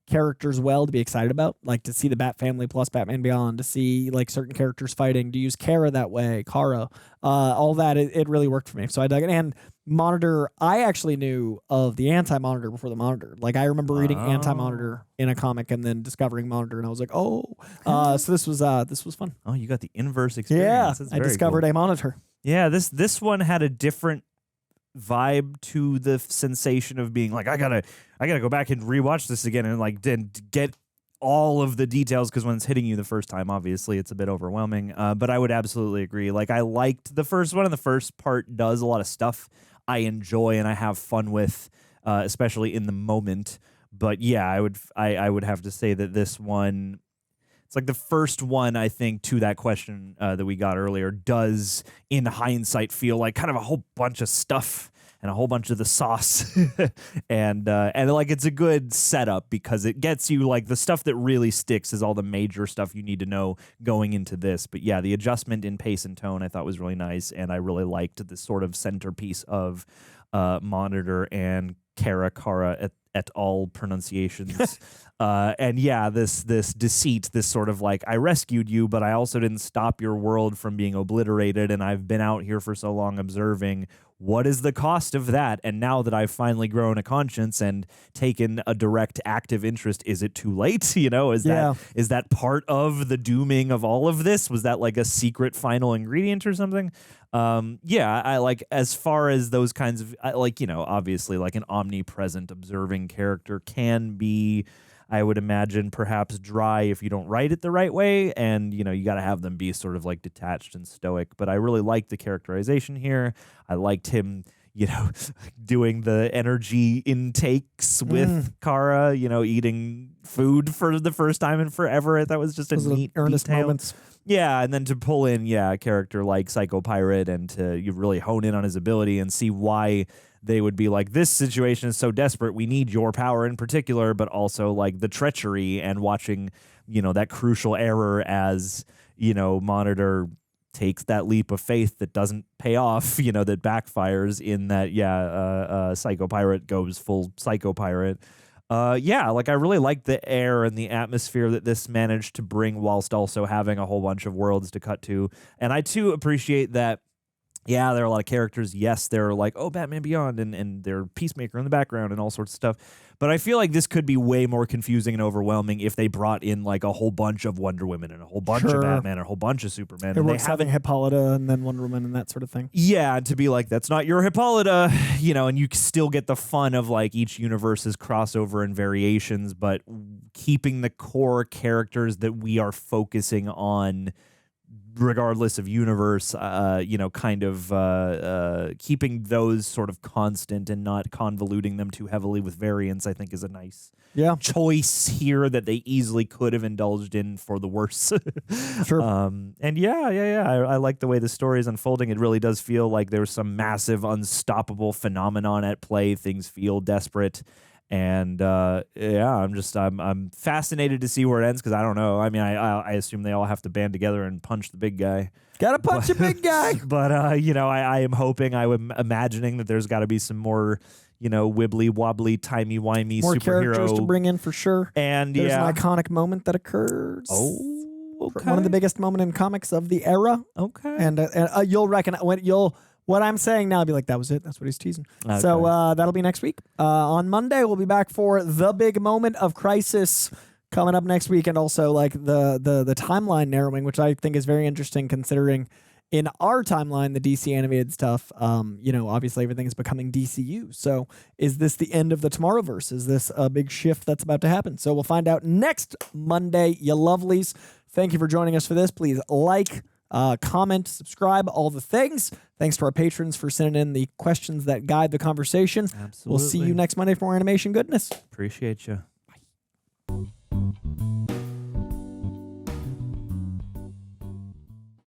characters well to be excited about, like to see the Bat family plus Batman Beyond, to see like certain characters fighting, to use Kara that way, Kara, all that. It really worked for me. So I dug it. And Monitor, I actually knew of the Anti-Monitor before the Monitor. Like I remember reading Anti-Monitor in a comic and then discovering Monitor, and I was like, oh. So this was fun. Oh, you got the inverse experience. Yeah, I discovered a Monitor. Yeah, this one had a different vibe to the sensation of being like, I gotta go back and rewatch this again and like get all of the details, because when it's hitting you the first time, obviously it's a bit overwhelming. But I would absolutely agree. Like I liked the first one, and the first part does a lot of stuff I enjoy and I have fun with, especially in the moment. But yeah, I would have to say that this one, it's like the first one, I think, to that question that we got earlier, does in hindsight feel like kind of a whole bunch of stuff and a whole bunch of the sauce. and like it's a good setup, because it gets you like the stuff that really sticks is all the major stuff you need to know going into this. But yeah, the adjustment in pace and tone I thought was really nice, and I really liked the sort of centerpiece of Monitor and Kara et al. Pronunciations. And yeah, this deceit, this sort of like, I rescued you, but I also didn't stop your world from being obliterated, and I've been out here for so long observing. What is the cost of that? And now that I've finally grown a conscience and taken a direct active interest, is it too late? You know, is that part of the dooming of all of this? Was that like a secret final ingredient or something? Yeah, I like, as far as those kinds of, like, you know, obviously like an omnipresent observing character can be, I would imagine, perhaps dry if you don't write it the right way, and you know, you got to have them be sort of like detached and stoic. But I really liked the characterization here. I liked him, you know, doing the energy intakes with Kara, you know, eating food for the first time in forever. I thought was just a neat earnest detail. moments. Yeah, and then to pull in, a character like Psycho Pirate, and to you really hone in on his ability and see why they would be like, this situation is so desperate, we need your power in particular, but also like the treachery and watching, you know, that crucial error as, you know, Monitor takes that leap of faith that doesn't pay off, you know, that backfires in that, Psycho Pirate goes full Psycho Pirate. Like I really liked the air and the atmosphere that this managed to bring, whilst also having a whole bunch of worlds to cut to. And I too appreciate that. Yeah, there are a lot of characters. Yes, they're like, oh, Batman Beyond, and they're Peacemaker in the background and all sorts of stuff. But I feel like this could be way more confusing and overwhelming if they brought in like a whole bunch of Wonder Women and a whole bunch of Batman and a whole bunch of Superman. It works having Hippolyta and then Wonder Woman and that sort of thing. Yeah, to be like, that's not your Hippolyta, you know, and you still get the fun of like each universe's crossover and variations, but keeping the core characters that we are focusing on regardless of universe, you know, kind of keeping those sort of constant and not convoluting them too heavily with variants, I think is a nice choice here that they easily could have indulged in for the worse. Sure. And I like the way the story is unfolding. It really does feel like there's some massive unstoppable phenomenon at play. Things feel desperate. And I'm fascinated to see where it ends, because I don't know. I mean, I assume they all have to band together and punch the big guy. Gotta punch a big guy. But you know, I am hoping, I'm imagining that there's got to be some more, you know, wibbly wobbly, timey wimey more superhero characters to bring in for sure. And there's an iconic moment that occurs. Oh, okay. One of the biggest moments in comics of the era. Okay. And you'll recognize what I'm saying now, I'll be like, that was it. That's what he's teasing. Okay. So that'll be next week. On Monday, we'll be back for the big moment of Crisis coming up next week, and also like the timeline narrowing, which I think is very interesting, considering in our timeline, the DC animated stuff, you know, obviously everything is becoming DCU. So is this the end of the Tomorrowverse? Is this a big shift that's about to happen? So we'll find out next Monday, you lovelies. Thank you for joining us for this. Please like, comment, subscribe, all the things. Thanks to our patrons for sending in the questions that guide the conversation. Absolutely. We'll see you next Monday for more animation goodness. Appreciate you. Bye.